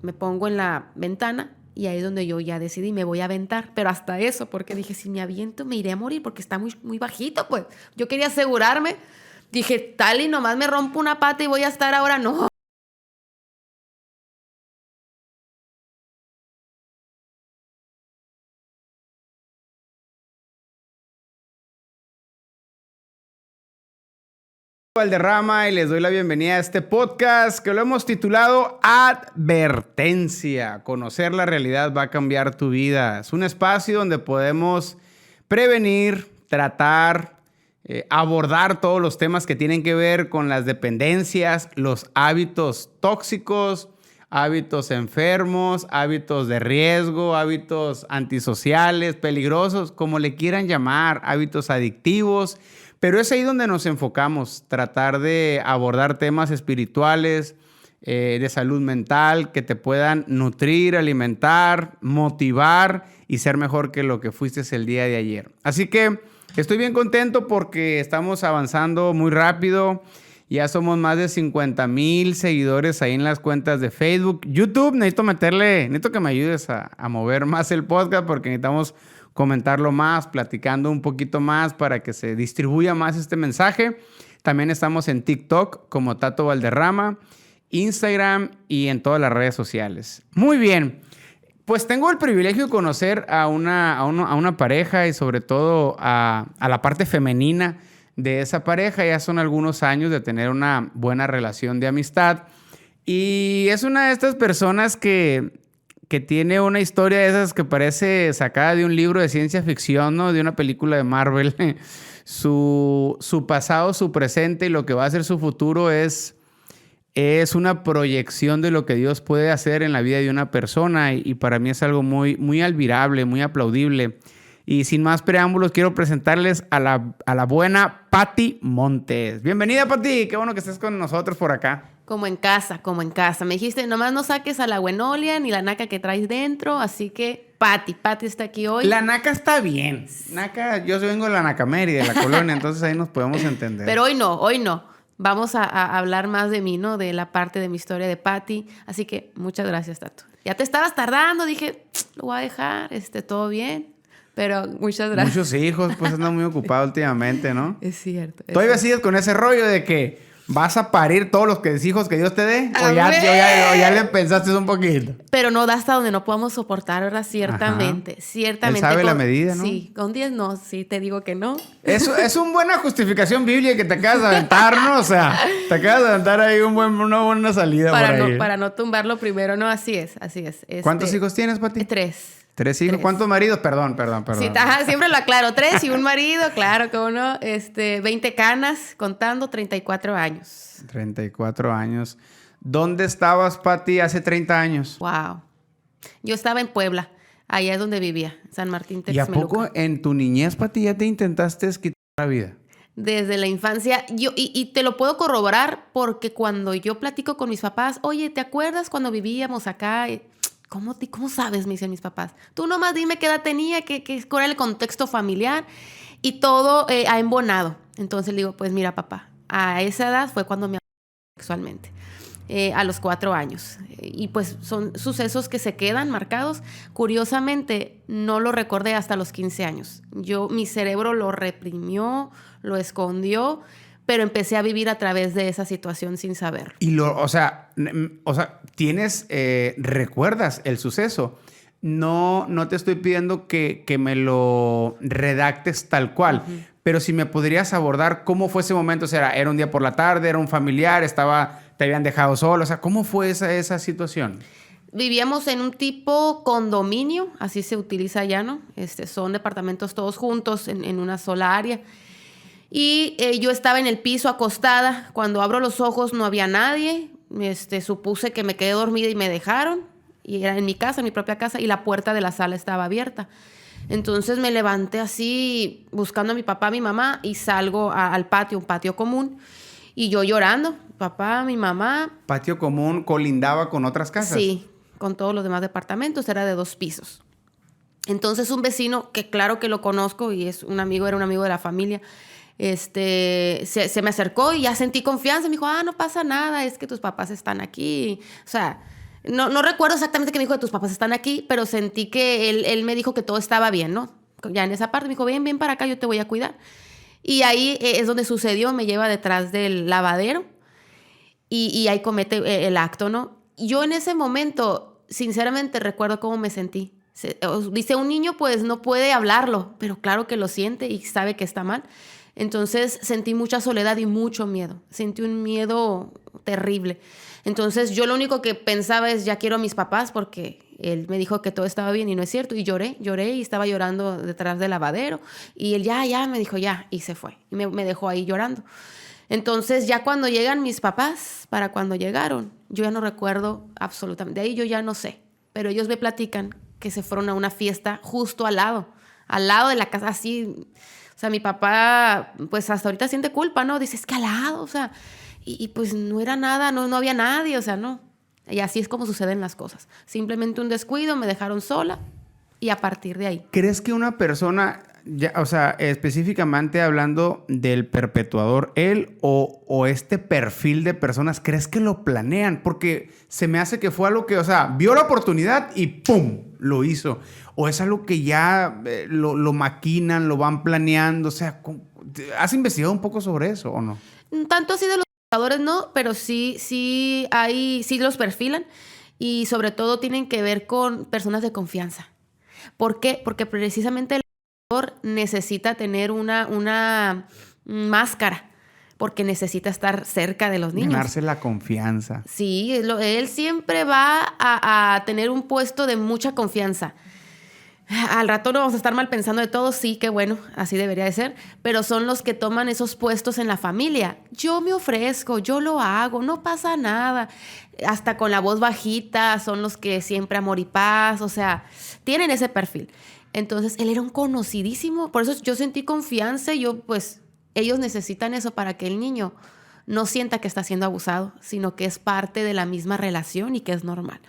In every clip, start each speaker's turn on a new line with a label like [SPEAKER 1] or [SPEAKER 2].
[SPEAKER 1] Me pongo en la ventana y ahí es donde yo ya decidí, me voy a aventar. Pero hasta eso, porque dije, si me aviento me iré a morir porque está muy, muy bajito, pues. Yo quería asegurarme. Dije, tal y nomás me rompo una pata y voy a estar ahora. No.
[SPEAKER 2] Valderrama y les doy la bienvenida a este podcast que lo hemos titulado Advertencia. Conocer la realidad va a cambiar tu vida. Es un espacio donde podemos prevenir, tratar, abordar todos los temas que tienen que ver con las dependencias, los hábitos tóxicos, hábitos enfermos, hábitos de riesgo, hábitos antisociales, peligrosos, como le quieran llamar, hábitos adictivos. Pero es ahí donde nos enfocamos, tratar de abordar temas espirituales, de salud mental, que te puedan nutrir, alimentar, motivar y ser mejor que lo que fuiste el día de ayer. Así que estoy bien contento porque estamos avanzando muy rápido. Ya somos más de 50,000 seguidores ahí en las cuentas de Facebook. YouTube, necesito que me ayudes a mover más el podcast porque necesitamos comentarlo más, platicando un poquito más para que se distribuya más este mensaje. También estamos en TikTok como Tato Valderrama, Instagram y en todas las redes sociales. Muy bien, pues tengo el privilegio de conocer a una pareja y sobre todo a la parte femenina de esa pareja. Ya son algunos años de tener una buena relación de amistad y es una de estas personas que tiene una historia de esas que parece sacada de un libro de ciencia ficción, ¿no? De una película de Marvel. Su pasado, su presente y lo que va a ser su futuro es una proyección de lo que Dios puede hacer en la vida de una persona y para mí es algo muy, muy admirable, muy aplaudible. Y sin más preámbulos, quiero presentarles a la buena Pati Montes. Bienvenida, Pati. Qué bueno que estés con nosotros por acá.
[SPEAKER 1] Como en casa, como en casa. Me dijiste, nomás no saques a la Buenolia ni la naca que traes dentro. Así que Pati está aquí hoy.
[SPEAKER 2] La naca está bien. Naca, yo vengo de la Nacameri, de la colonia, entonces ahí nos podemos entender.
[SPEAKER 1] Pero hoy no. Vamos a hablar más de mí, ¿no? De la parte de mi historia de Pati. Así que muchas gracias, Tato. Ya te estabas tardando, dije, lo voy a dejar, todo bien. Pero muchas gracias.
[SPEAKER 2] Muchos hijos, pues andan muy ocupados últimamente, ¿no?
[SPEAKER 1] Es cierto.
[SPEAKER 2] ¿Todavía sigues con ese rollo de que vas a parir todos los hijos que Dios te dé? ¿O ya le pensaste un poquito?
[SPEAKER 1] Pero no da hasta donde no podamos soportar, ¿verdad? Ciertamente.
[SPEAKER 2] Ajá.
[SPEAKER 1] Ciertamente.
[SPEAKER 2] Él sabe la medida, ¿no?
[SPEAKER 1] Sí, con 10 no. Sí, te digo que no.
[SPEAKER 2] Eso es una buena justificación bíblica que te acabas de aventar, ¿no? O sea, te acabas de aventar ahí una buena salida por ahí.
[SPEAKER 1] Para no tumbarlo primero, no, así es.
[SPEAKER 2] ¿Cuántos hijos tienes, Pati?
[SPEAKER 1] 3.
[SPEAKER 2] 3 hijos. 3. ¿Cuántos maridos? Perdón.
[SPEAKER 1] Sí, siempre lo aclaro. 3 y un marido, claro, cómo no. 20 canas, contando 34 años.
[SPEAKER 2] 34 años. ¿Dónde estabas, Pati, hace 30 años?
[SPEAKER 1] Wow. Yo estaba en Puebla. Allá es donde vivía, San Martín Texmelucan.
[SPEAKER 2] ¿Y a poco en tu niñez, Pati, ya te intentaste quitar la vida?
[SPEAKER 1] Desde la infancia. Y te lo puedo corroborar porque cuando yo platico con mis papás, oye, ¿te acuerdas cuando vivíamos acá? ¿Cómo sabes? Me dicen mis papás. Tú nomás dime qué edad tenía, cuál era el contexto familiar y todo ha embonado. Entonces le digo, pues mira, papá, a esa edad fue cuando me sexualmente. A los 4 años. Y pues son sucesos que se quedan marcados. Curiosamente, no lo recordé hasta los 15 años. Mi cerebro lo reprimió, lo escondió, pero empecé a vivir a través de esa situación sin saberlo.
[SPEAKER 2] O sea, recuerdas el suceso. No te estoy pidiendo que me lo redactes tal cual, pero si me podrías abordar cómo fue ese momento. O sea, ¿era un día por la tarde? ¿Era un familiar? ¿Te habían dejado solo? O sea, ¿cómo fue esa situación?
[SPEAKER 1] Vivíamos en un tipo condominio, así se utiliza allá, ¿no? Son departamentos todos juntos en una sola área. Y yo estaba en el piso acostada. Cuando abro los ojos no había nadie. Supuse que me quedé dormida y me dejaron. Y era en mi casa, en mi propia casa, y la puerta de la sala estaba abierta. Entonces me levanté así, buscando a mi papá, a mi mamá, y salgo al patio, un patio común. Y yo llorando, papá, mi mamá.
[SPEAKER 2] ¿Patio común colindaba con otras casas?
[SPEAKER 1] Sí, con todos los demás departamentos, era de 2 pisos. Entonces un vecino, que claro que lo conozco y era un amigo de la familia, se me acercó y ya sentí confianza. Me dijo, no pasa nada, es que tus papás están aquí. O sea, No recuerdo exactamente qué me dijo, tus papás están aquí, pero sentí que él me dijo que todo estaba bien, ¿no? Ya en esa parte me dijo, ven para acá, yo te voy a cuidar. Y ahí es donde sucedió, me lleva detrás del lavadero y ahí comete el acto, ¿no? Yo en ese momento, sinceramente, recuerdo cómo me sentí. Dice, un niño pues no puede hablarlo, pero claro que lo siente y sabe que está mal. Entonces sentí mucha soledad y mucho miedo. Sentí un miedo terrible. Entonces yo lo único que pensaba es, ya quiero a mis papás porque él me dijo que todo estaba bien y no es cierto. Y lloré y estaba llorando detrás del lavadero. Y él ya, me dijo ya, y se fue. Y me dejó ahí llorando. Entonces ya cuando llegan mis papás, para cuando llegaron, yo ya no recuerdo absolutamente. De ahí yo ya no sé. Pero ellos me platican que se fueron a una fiesta justo al lado de la casa, así. O sea, mi papá, pues hasta ahorita siente culpa, ¿no? Dice, es que al lado, o sea, y pues no era nada, no había nadie, o sea, no. Y así es como suceden las cosas. Simplemente un descuido, me dejaron sola y a partir de ahí.
[SPEAKER 2] ¿Crees que una persona, ya, o sea, específicamente hablando del perpetuador, él o este perfil de personas, crees que lo planean? Porque se me hace que fue algo que, o sea, vio la oportunidad y ¡pum!, lo hizo. ¿O es algo que ya lo maquinan, lo van planeando? O sea, ¿has investigado un poco sobre eso o no?
[SPEAKER 1] Tanto así de los jugadores no, pero sí los perfilan y sobre todo tienen que ver con personas de confianza. ¿Por qué? Porque precisamente el jugador necesita tener una máscara porque necesita estar cerca de los niños.
[SPEAKER 2] Ganarse la confianza.
[SPEAKER 1] Sí, él siempre va a tener un puesto de mucha confianza. Al rato no vamos a estar mal pensando de todo, sí, qué bueno, así debería de ser, pero son los que toman esos puestos en la familia. Yo me ofrezco, yo lo hago, no pasa nada. Hasta con la voz bajita, son los que siempre amor y paz, o sea, tienen ese perfil. Entonces, él era un conocidísimo, por eso yo sentí confianza y pues, ellos necesitan eso para que el niño no sienta que está siendo abusado, sino que es parte de la misma relación y que es normal.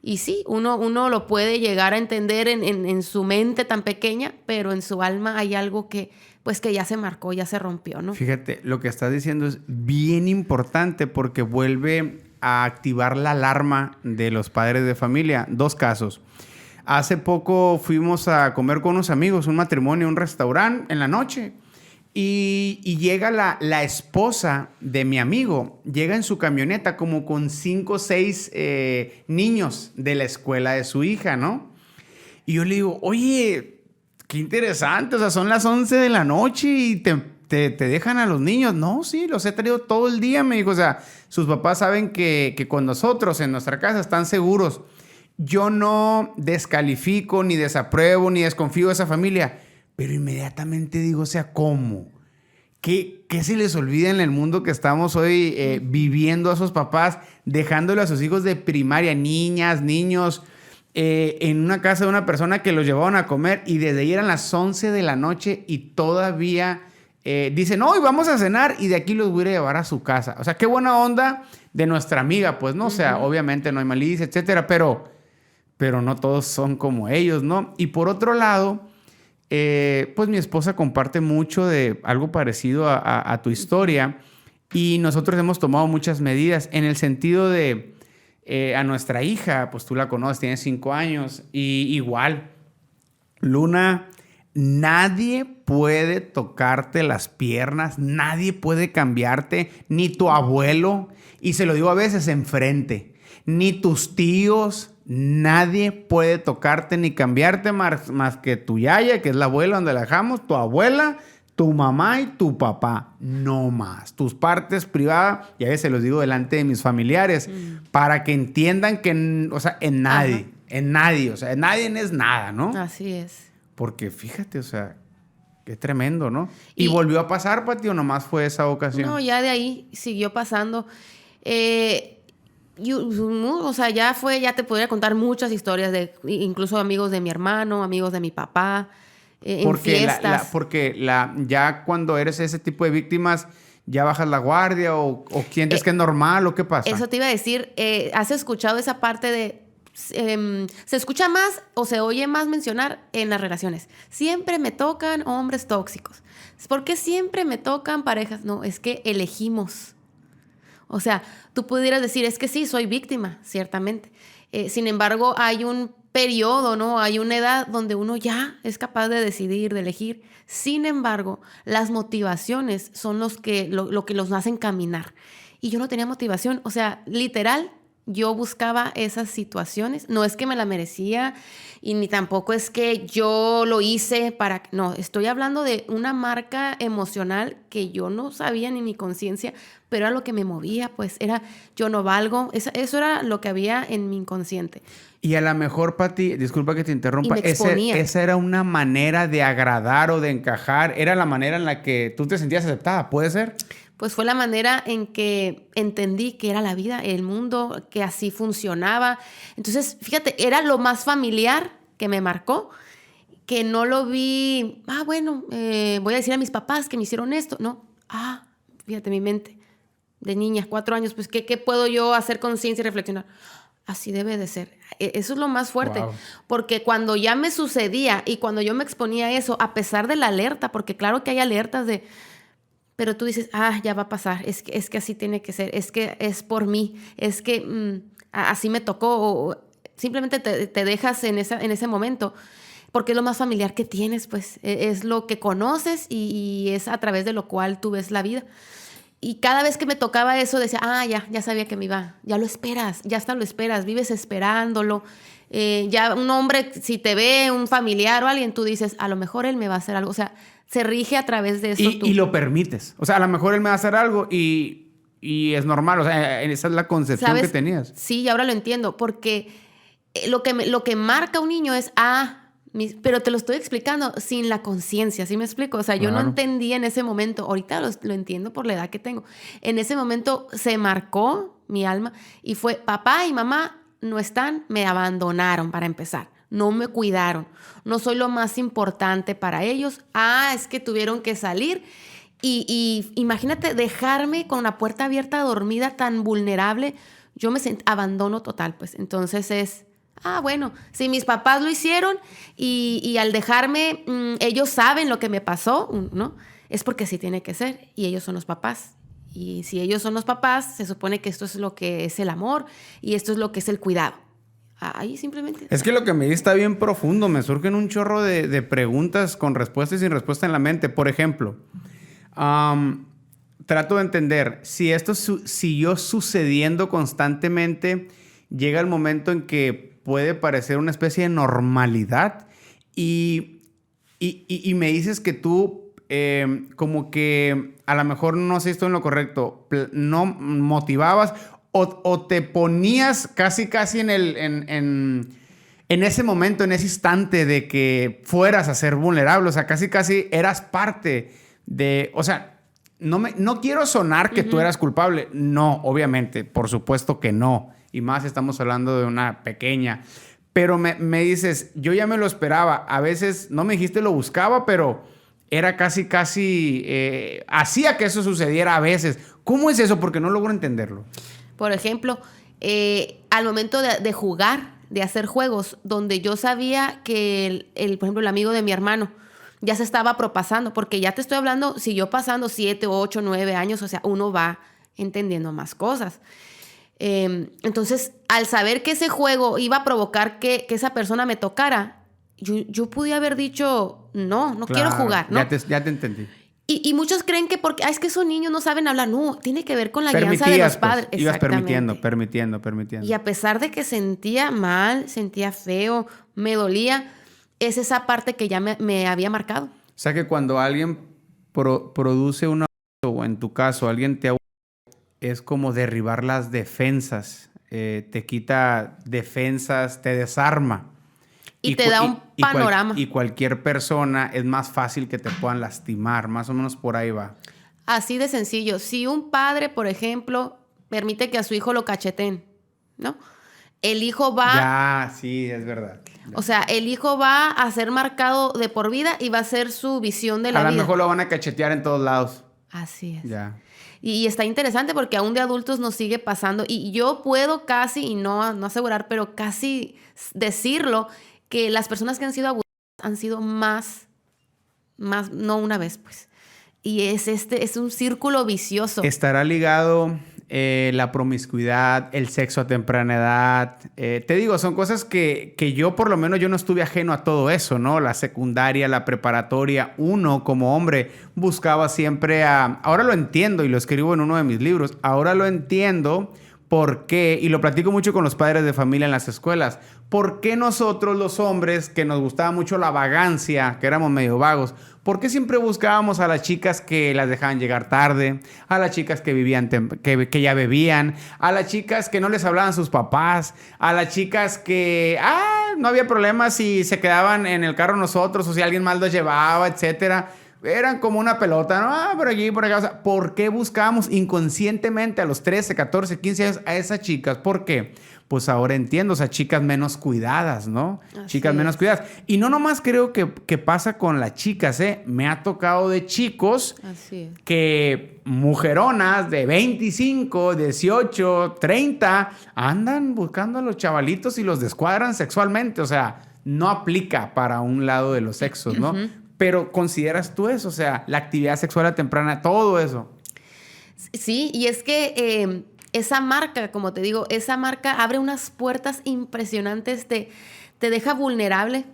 [SPEAKER 1] Y sí, uno lo puede llegar a entender en su mente tan pequeña, pero en su alma hay algo que ya se marcó, ya se rompió, ¿no?
[SPEAKER 2] Fíjate, lo que estás diciendo es bien importante porque vuelve a activar la alarma de los padres de familia. 2 casos. Hace poco fuimos a comer con unos amigos, un matrimonio, un restaurante en la noche. Y llega la esposa de mi amigo, llega en su camioneta como con 5 o 6 niños de la escuela de su hija, ¿no? Y yo le digo, oye, qué interesante, o sea, son las 11 de la noche y te dejan a los niños. No, sí, los he traído todo el día, me dijo. O sea, sus papás saben que con nosotros en nuestra casa están seguros. Yo no descalifico, ni desapruebo, ni desconfío de esa familia. Pero inmediatamente digo, o sea, ¿cómo? ¿Qué se les olvida en el mundo que estamos hoy viviendo a esos papás, dejándole a sus hijos de primaria, niñas, niños, en una casa de una persona que los llevaban a comer y desde ahí eran las 11 de la noche y todavía dicen, no, y vamos a cenar y de aquí los voy a llevar a su casa? O sea, qué buena onda de nuestra amiga, pues, ¿no? O sea, obviamente no hay malicia, etcétera, pero no todos son como ellos, ¿no? Y por otro lado, pues mi esposa comparte mucho de algo parecido a tu historia y nosotros hemos tomado muchas medidas en el sentido de a nuestra hija, pues tú la conoces, tiene 5 años y igual, Luna, nadie puede tocarte las piernas, nadie puede cambiarte, ni tu abuelo, y se lo digo a veces enfrente, ni tus tíos. Nadie puede tocarte ni cambiarte más que tu yaya, que es la abuela donde la dejamos, tu abuela, tu mamá y tu papá. No más. Tus partes privadas, y a veces se los digo delante de mis familiares, para que entiendan que, o sea, en nadie, o sea, en nadie es nada, ¿no?
[SPEAKER 1] Así es.
[SPEAKER 2] Porque fíjate, o sea, qué tremendo, ¿no? ¿Y volvió a pasar, Pati, o nomás fue esa ocasión?
[SPEAKER 1] No, ya de ahí siguió pasando. O sea, ya te podría contar muchas historias de incluso amigos de mi hermano, amigos de mi papá, en fiestas.
[SPEAKER 2] Ya cuando eres ese tipo de víctimas, ¿ya bajas la guardia o sientes que es normal o qué pasa?
[SPEAKER 1] Eso te iba a decir. ¿Has escuchado esa parte de... se escucha más o se oye más mencionar en las relaciones? Siempre me tocan hombres tóxicos. ¿Por qué siempre me tocan parejas? No, es que elegimos. O sea, tú pudieras decir, es que sí, soy víctima, ciertamente. Sin embargo, hay un periodo, ¿no? Hay una edad donde uno ya es capaz de decidir, de elegir. Sin embargo, las motivaciones son lo que los hacen caminar. Y yo no tenía motivación. O sea, literal, yo buscaba esas situaciones. No es que me la merecía y ni tampoco es que yo lo hice para... No, estoy hablando de una marca emocional que yo no sabía ni mi conciencia, pero era lo que me movía, pues era yo no valgo. Eso era lo que había en mi inconsciente.
[SPEAKER 2] Y a lo mejor, Pati, disculpa que te interrumpa,
[SPEAKER 1] Y me exponía.
[SPEAKER 2] esa era una manera de agradar o de encajar, era la manera en la que tú te sentías aceptada, ¿puede ser?
[SPEAKER 1] Pues fue la manera en que entendí que era la vida, el mundo, que así funcionaba. Entonces, fíjate, era lo más familiar que me marcó, que no lo vi, bueno, voy a decir a mis papás que me hicieron esto. No, fíjate, mi mente de niña, 4 años, pues, ¿qué puedo yo hacer conciencia y reflexionar? Así debe de ser. Eso es lo más fuerte.
[SPEAKER 2] Wow.
[SPEAKER 1] Porque cuando ya me sucedía y cuando yo me exponía a eso, a pesar de la alerta, porque claro que hay alertas de... Pero tú dices, ya va a pasar, es que así tiene que ser, es que es por mí, es que así me tocó, o simplemente te dejas en ese momento, porque es lo más familiar que tienes, pues, es lo que conoces y es a través de lo cual tú ves la vida. Y cada vez que me tocaba eso, decía, ya sabía que me iba, ya lo esperas, ya hasta lo esperas, vives esperándolo. Ya un hombre, si te ve un familiar o alguien, tú dices, a lo mejor él me va a hacer algo, o sea, se rige a través de eso.
[SPEAKER 2] Y lo permites. O sea, a lo mejor él me va a hacer algo y es normal. O sea, esa es la concepción, ¿sabes?, que tenías.
[SPEAKER 1] Sí, y ahora lo entiendo. Porque lo que marca a un niño es, pero te lo estoy explicando sin la conciencia, ¿sí me explico? O sea, yo no entendía en ese momento. Ahorita lo entiendo por la edad que tengo. En ese momento se marcó mi alma y fue, papá y mamá no están, me abandonaron para empezar. No me cuidaron, no soy lo más importante para ellos. Es que tuvieron que salir y imagínate dejarme con la puerta abierta, dormida, tan vulnerable. Yo me abandono total, pues. Entonces es, bueno, si mis papás lo hicieron y al dejarme, ellos saben lo que me pasó, ¿no? Es porque así tiene que ser y ellos son los papás. Y si ellos son los papás, se supone que esto es lo que es el amor y esto es lo que es el cuidado. Ahí simplemente.
[SPEAKER 2] Es que lo que me dice está bien profundo. Me surgen un chorro de preguntas con respuesta y sin respuesta en la mente. Por ejemplo, trato de entender, si esto siguió sucediendo constantemente, llega el momento en que puede parecer una especie de normalidad y me dices que tú como que a lo mejor no sé si estoy en lo correcto, no motivabas o te ponías casi en ese momento, en ese instante de que fueras a ser vulnerable. O sea, casi eras parte de... O sea, no quiero sonar que tú eras culpable. No, obviamente, por supuesto que no. Y más estamos hablando de una pequeña. Pero me dices, yo ya me lo esperaba. A veces, no me dijiste lo buscaba, pero era casi hacía que eso sucediera a veces. ¿Cómo es eso? Porque no logro entenderlo.
[SPEAKER 1] Por ejemplo, al momento de jugar, de hacer juegos, donde yo sabía que, por ejemplo, el amigo de mi hermano ya se estaba propasando, porque ya te estoy hablando, siguió pasando 7, 8, 9 años, o sea, uno va entendiendo más cosas. Entonces, al saber que ese juego iba a provocar que esa persona me tocara, yo pude haber dicho, no
[SPEAKER 2] Claro,
[SPEAKER 1] quiero jugar, ¿no?
[SPEAKER 2] Ya te entendí.
[SPEAKER 1] Y muchos creen que porque es que esos niños no saben hablar. No, tiene que ver con la guianza de los padres.
[SPEAKER 2] Pues, ibas permitiendo.
[SPEAKER 1] Y a pesar de que sentía mal, sentía feo, me dolía, es esa parte que ya me había marcado.
[SPEAKER 2] O sea que cuando alguien produce una... o en tu caso, alguien te... es como derribar las defensas. Te quita defensas, te desarma.
[SPEAKER 1] Y te da un panorama.
[SPEAKER 2] Y cualquier persona es más fácil que te puedan lastimar. Más o menos por ahí va.
[SPEAKER 1] Así de sencillo. Si un padre, por ejemplo, permite que a su hijo lo cacheteen, ¿no? El hijo va...
[SPEAKER 2] Ya, sí, es verdad.
[SPEAKER 1] O sea, el hijo va a ser marcado de por vida y va a ser su visión de la vida.
[SPEAKER 2] A lo mejor lo van a cachetear en todos lados.
[SPEAKER 1] Así es.
[SPEAKER 2] Ya.
[SPEAKER 1] Y está interesante porque aún de adultos nos sigue pasando. Y yo puedo casi, y no asegurar, pero casi decirlo, que las personas que han sido abusadas han sido más, no una vez, pues. Y es un círculo vicioso.
[SPEAKER 2] ¿Estará ligado la promiscuidad, el sexo a temprana edad. Te digo, son cosas que yo por lo menos yo no estuve ajeno a todo eso, ¿no? La secundaria, la preparatoria, uno como hombre buscaba siempre ahora lo entiendo y lo escribo en uno de mis libros, ahora lo entiendo. ¿Por qué? Y lo platico mucho con los padres de familia en las escuelas. ¿Por qué nosotros los hombres, que nos gustaba mucho la vagancia, que éramos medio vagos, por qué siempre buscábamos a las chicas que las dejaban llegar tarde, a las chicas que vivían que ya bebían, a las chicas que no les hablaban sus papás, a las chicas que no había problema si se quedaban en el carro nosotros o si alguien más los llevaba, etcétera? Eran como una pelota, ¿no? Por aquí, por acá. O sea, ¿por qué buscábamos inconscientemente a los 13, 14, 15 años a esas chicas? ¿Por qué? Pues ahora entiendo, o sea, chicas menos cuidadas, ¿no? Chicas menos cuidadas. Y no nomás creo que pasa con las chicas, ¿eh? Me ha tocado de chicos que mujeronas de 25, 18, 30 andan buscando a los chavalitos y los descuadran sexualmente. O sea, no aplica para un lado de los sexos, ¿no? Pero ¿consideras tú eso? O sea, la actividad sexual a temprana, todo eso.
[SPEAKER 1] Sí, y es que esa marca, como te digo, esa marca abre unas puertas impresionantes, te deja vulnerable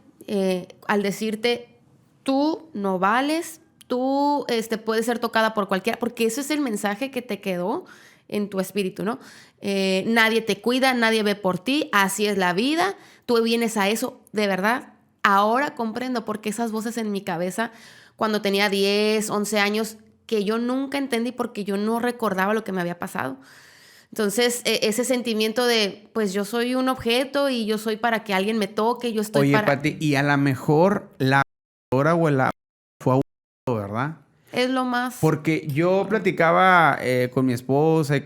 [SPEAKER 1] al decirte, tú no vales, tú puedes ser tocada por cualquiera, porque eso es el mensaje que te quedó en tu espíritu, ¿no? Nadie te cuida, nadie ve por ti, así es la vida, tú vienes a eso, de verdad. Ahora comprendo por qué esas voces en mi cabeza, cuando tenía 10, 11 años, que yo nunca entendí porque yo no recordaba lo que me había pasado. Entonces, ese sentimiento de, pues yo soy un objeto y yo soy para que alguien me toque, yo estoy para...
[SPEAKER 2] Oye, Pati, y a lo mejor la hora o el fue abuso, ¿verdad?
[SPEAKER 1] Es lo más...
[SPEAKER 2] Porque yo platicaba con mi esposa y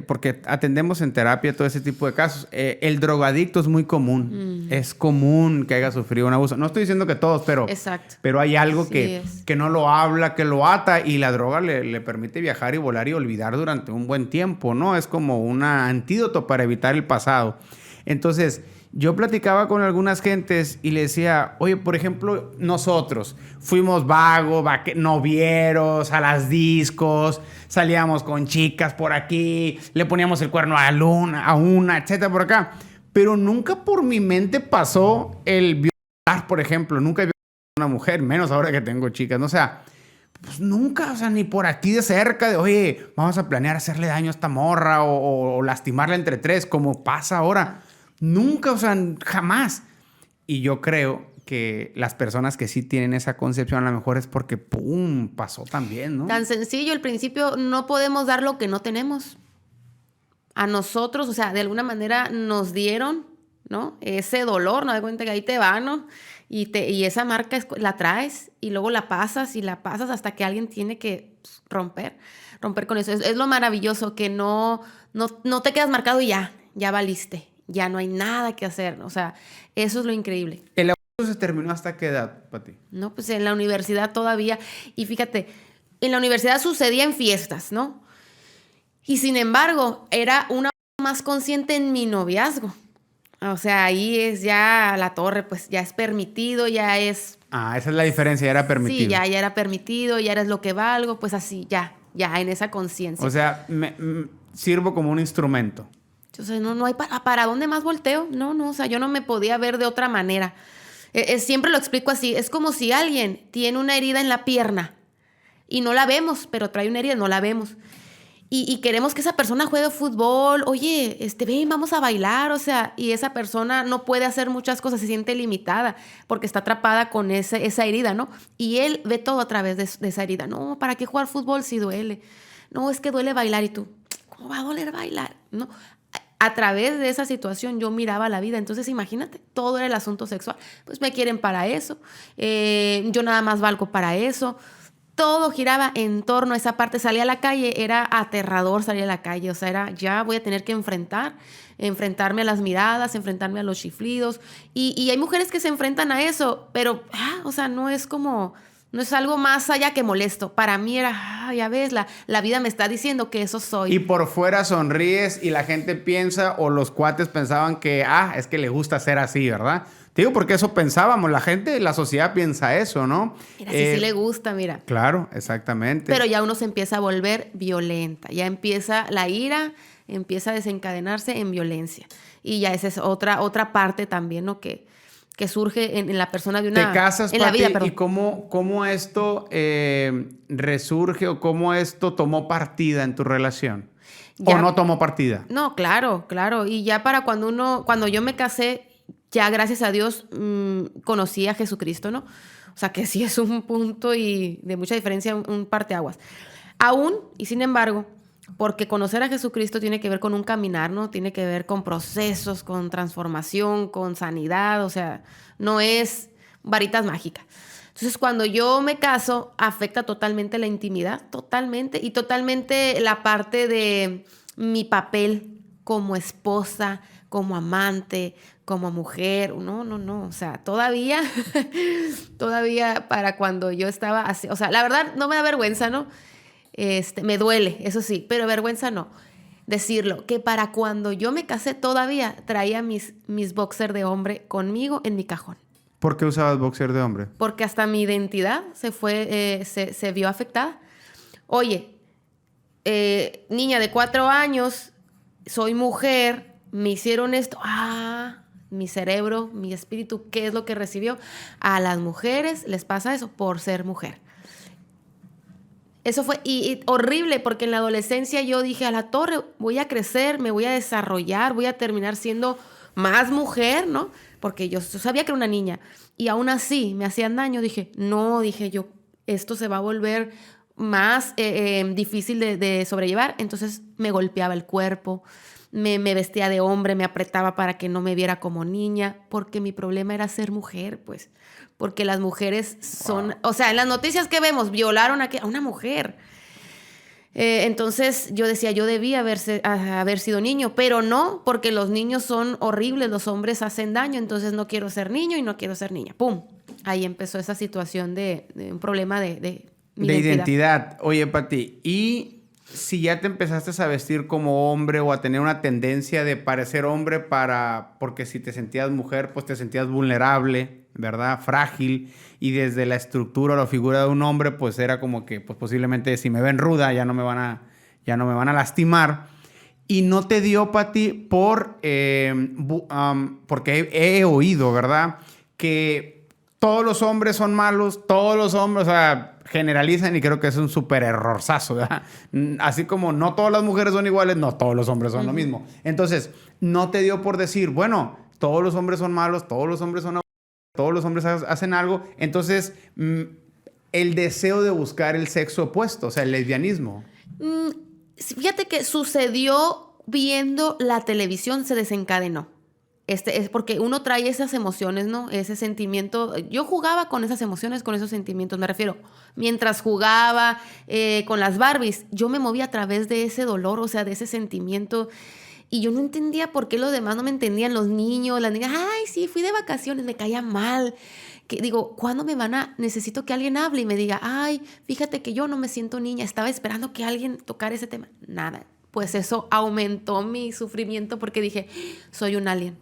[SPEAKER 2] porque atendemos en terapia todo ese tipo de casos. El drogadicto es muy común. Es común que haya sufrido un abuso. No estoy diciendo que todos, pero...
[SPEAKER 1] Exacto.
[SPEAKER 2] Pero hay algo
[SPEAKER 1] Sí
[SPEAKER 2] que no lo habla, que lo ata y la droga le permite viajar y volar y olvidar durante un buen tiempo, ¿no? Es como un antídoto para evitar el pasado. Entonces... Yo platicaba con algunas gentes y le decía, oye, por ejemplo, nosotros fuimos vagos, novieros, a las discos, salíamos con chicas por aquí, le poníamos el cuerno a una, etcétera, por acá. Pero nunca por mi mente pasó el violar, por ejemplo. Nunca he violado a una mujer, menos ahora que tengo chicas, ¿no? O sea, pues nunca, o sea, ni por aquí de cerca de, oye, vamos a planear hacerle daño a esta morra o lastimarla entre tres, como pasa ahora. Nunca, o sea, jamás. Y yo creo que las personas que sí tienen esa concepción a lo mejor es porque, ¡pum!, pasó también, ¿no?
[SPEAKER 1] Tan sencillo, al principio no podemos dar lo que no tenemos. A nosotros, o sea, de alguna manera nos dieron, ¿no? Ese dolor, no da cuenta que ahí te va, ¿no? Y esa marca la traes y luego la pasas y la pasas hasta que alguien tiene que romper con eso. Es lo maravilloso, que no te quedas marcado y ya valiste. Ya no hay nada que hacer. O sea, eso es lo increíble.
[SPEAKER 2] ¿El abuso se terminó hasta qué edad, Pati?
[SPEAKER 1] No, pues en la universidad todavía. Y fíjate, en la universidad sucedía en fiestas, ¿no? Y sin embargo, era una más consciente en mi noviazgo. O sea, ahí es ya la torre, pues ya es permitido, ya es...
[SPEAKER 2] Esa es la diferencia, ya era permitido.
[SPEAKER 1] Sí, ya era permitido, ya eres lo que valgo, pues así, ya en esa conciencia.
[SPEAKER 2] O sea, sirvo como un instrumento.
[SPEAKER 1] O sea, no hay para dónde más volteo. No, o sea, yo no me podía ver de otra manera. Siempre lo explico así. Es como si alguien tiene una herida en la pierna y no la vemos, pero trae una herida, no la vemos. Y queremos que esa persona juegue fútbol. Oye, ven, vamos a bailar. O sea, y esa persona no puede hacer muchas cosas, se siente limitada porque está atrapada con esa herida, ¿no? Y él ve todo a través de esa herida. No, ¿para qué jugar fútbol si duele? No, es que duele bailar. Y tú, ¿cómo va a doler bailar? No. A través de esa situación yo miraba la vida. Entonces imagínate, todo era el asunto sexual. Pues me quieren para eso, yo nada más valgo para eso. Todo giraba en torno a esa parte. Salía a la calle, era aterrador salir a la calle. O sea, ya voy a tener que enfrentarme a las miradas, enfrentarme a los chiflidos. Y hay mujeres que se enfrentan a eso, pero, o sea, no es como No es algo más allá que molesto. Para mí era, ya ves, la vida me está diciendo que eso soy.
[SPEAKER 2] Y por fuera sonríes y la gente piensa, o los cuates pensaban que, es que le gusta ser así, ¿verdad? Te digo porque eso pensábamos, la gente, la sociedad piensa eso, ¿no?
[SPEAKER 1] Mira, sí le gusta, mira.
[SPEAKER 2] Claro, exactamente.
[SPEAKER 1] Pero ya uno se empieza a volver violenta. Ya empieza la ira, empieza a desencadenarse en violencia. Y ya esa es otra parte también, ¿no? Que surge en la persona de una...
[SPEAKER 2] Te casas,
[SPEAKER 1] en
[SPEAKER 2] Pati,
[SPEAKER 1] la vida, perdón.
[SPEAKER 2] ¿y cómo esto resurge o cómo esto tomó partida en tu relación?
[SPEAKER 1] Ya.
[SPEAKER 2] ¿O no tomó partida?
[SPEAKER 1] No, claro. Y ya cuando yo me casé, ya gracias a Dios conocí a Jesucristo, ¿no? O sea, que sí es un punto y de mucha diferencia, un parteaguas. Aún, y sin embargo, porque conocer a Jesucristo tiene que ver con un caminar, ¿no? Tiene que ver con procesos, con transformación, con sanidad, o sea, no es varitas mágicas. Entonces, cuando yo me caso, afecta totalmente la intimidad, totalmente, y totalmente la parte de mi papel como esposa, como amante, como mujer. No, o sea, todavía para cuando yo estaba así, o sea, la verdad no me da vergüenza, ¿no? Me duele, eso sí, pero vergüenza no decirlo, que para cuando yo me casé todavía traía mis boxers de hombre conmigo en mi cajón.
[SPEAKER 2] ¿Por qué usabas boxer de hombre?
[SPEAKER 1] Porque hasta mi identidad se vio afectada. Oye, niña de 4 años, soy mujer, me hicieron esto. Mi cerebro, mi espíritu, ¿qué es lo que recibió? A las mujeres les pasa eso por ser mujer. Eso fue y horrible, porque en la adolescencia yo dije, a la torre, voy a crecer, me voy a desarrollar, voy a terminar siendo más mujer, ¿no? Porque yo sabía que era una niña. Y aún así me hacían daño. Dije yo, esto se va a volver más difícil de sobrellevar. Entonces me golpeaba el cuerpo, me vestía de hombre, me apretaba para que no me viera como niña, porque mi problema era ser mujer, pues. Porque las mujeres son... Wow. O sea, en las noticias que vemos, violaron a una mujer. Entonces yo decía, yo debía haber sido niño, pero no, porque los niños son horribles, los hombres hacen daño, entonces no quiero ser niño y no quiero ser niña. ¡Pum! Ahí empezó esa situación de un problema de mi
[SPEAKER 2] identidad. Oye, Pati, ¿y si ya te empezaste a vestir como hombre o a tener una tendencia de parecer hombre porque si te sentías mujer, pues te sentías vulnerable, ¿verdad? Frágil, y desde la estructura o la figura de un hombre, pues era como que, pues posiblemente si me ven ruda ya no me van a lastimar. Y no te dio, Pati, porque he oído, ¿verdad? Que todos los hombres son malos, todos los hombres, o sea, generalizan, y creo que es un súper errorzazo, ¿verdad? Así como no todas las mujeres son iguales, no todos los hombres son lo mismo. Entonces, no te dio por decir, bueno, todos los hombres son malos, todos los hombres son... Todos los hombres hacen algo. Entonces, el deseo de buscar el sexo opuesto, o sea, el lesbianismo.
[SPEAKER 1] Fíjate que sucedió viendo la televisión, se desencadenó. Es porque uno trae esas emociones, ¿no? Ese sentimiento. Yo jugaba con esas emociones, con esos sentimientos. Me refiero, mientras jugaba con las Barbies, yo me movía a través de ese dolor, o sea, de ese sentimiento. Y yo no entendía por qué los demás no me entendían, los niños, las niñas. Ay, sí, fui de vacaciones, me caía mal. Digo, ¿cuándo necesito que alguien hable y me diga, ay, fíjate que yo no me siento niña, estaba esperando que alguien tocara ese tema? Nada. Pues eso aumentó mi sufrimiento porque dije, soy un alien.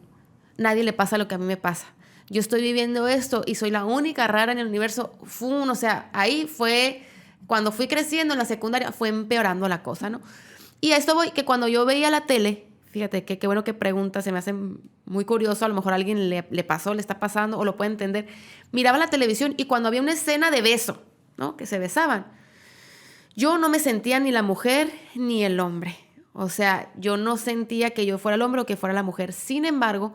[SPEAKER 1] Nadie le pasa lo que a mí me pasa. Yo estoy viviendo esto y soy la única rara en el universo. O sea, ahí fue, cuando fui creciendo en la secundaria, fue empeorando la cosa, ¿no? Y a esto voy, que cuando yo veía la tele, fíjate, qué bueno que preguntas, se me hace muy curioso, a lo mejor a alguien le pasó, le está pasando o lo puede entender. Miraba la televisión y cuando había una escena de beso, ¿no? Que se besaban, yo no me sentía ni la mujer ni el hombre. O sea, yo no sentía que yo fuera el hombre o que fuera la mujer. Sin embargo,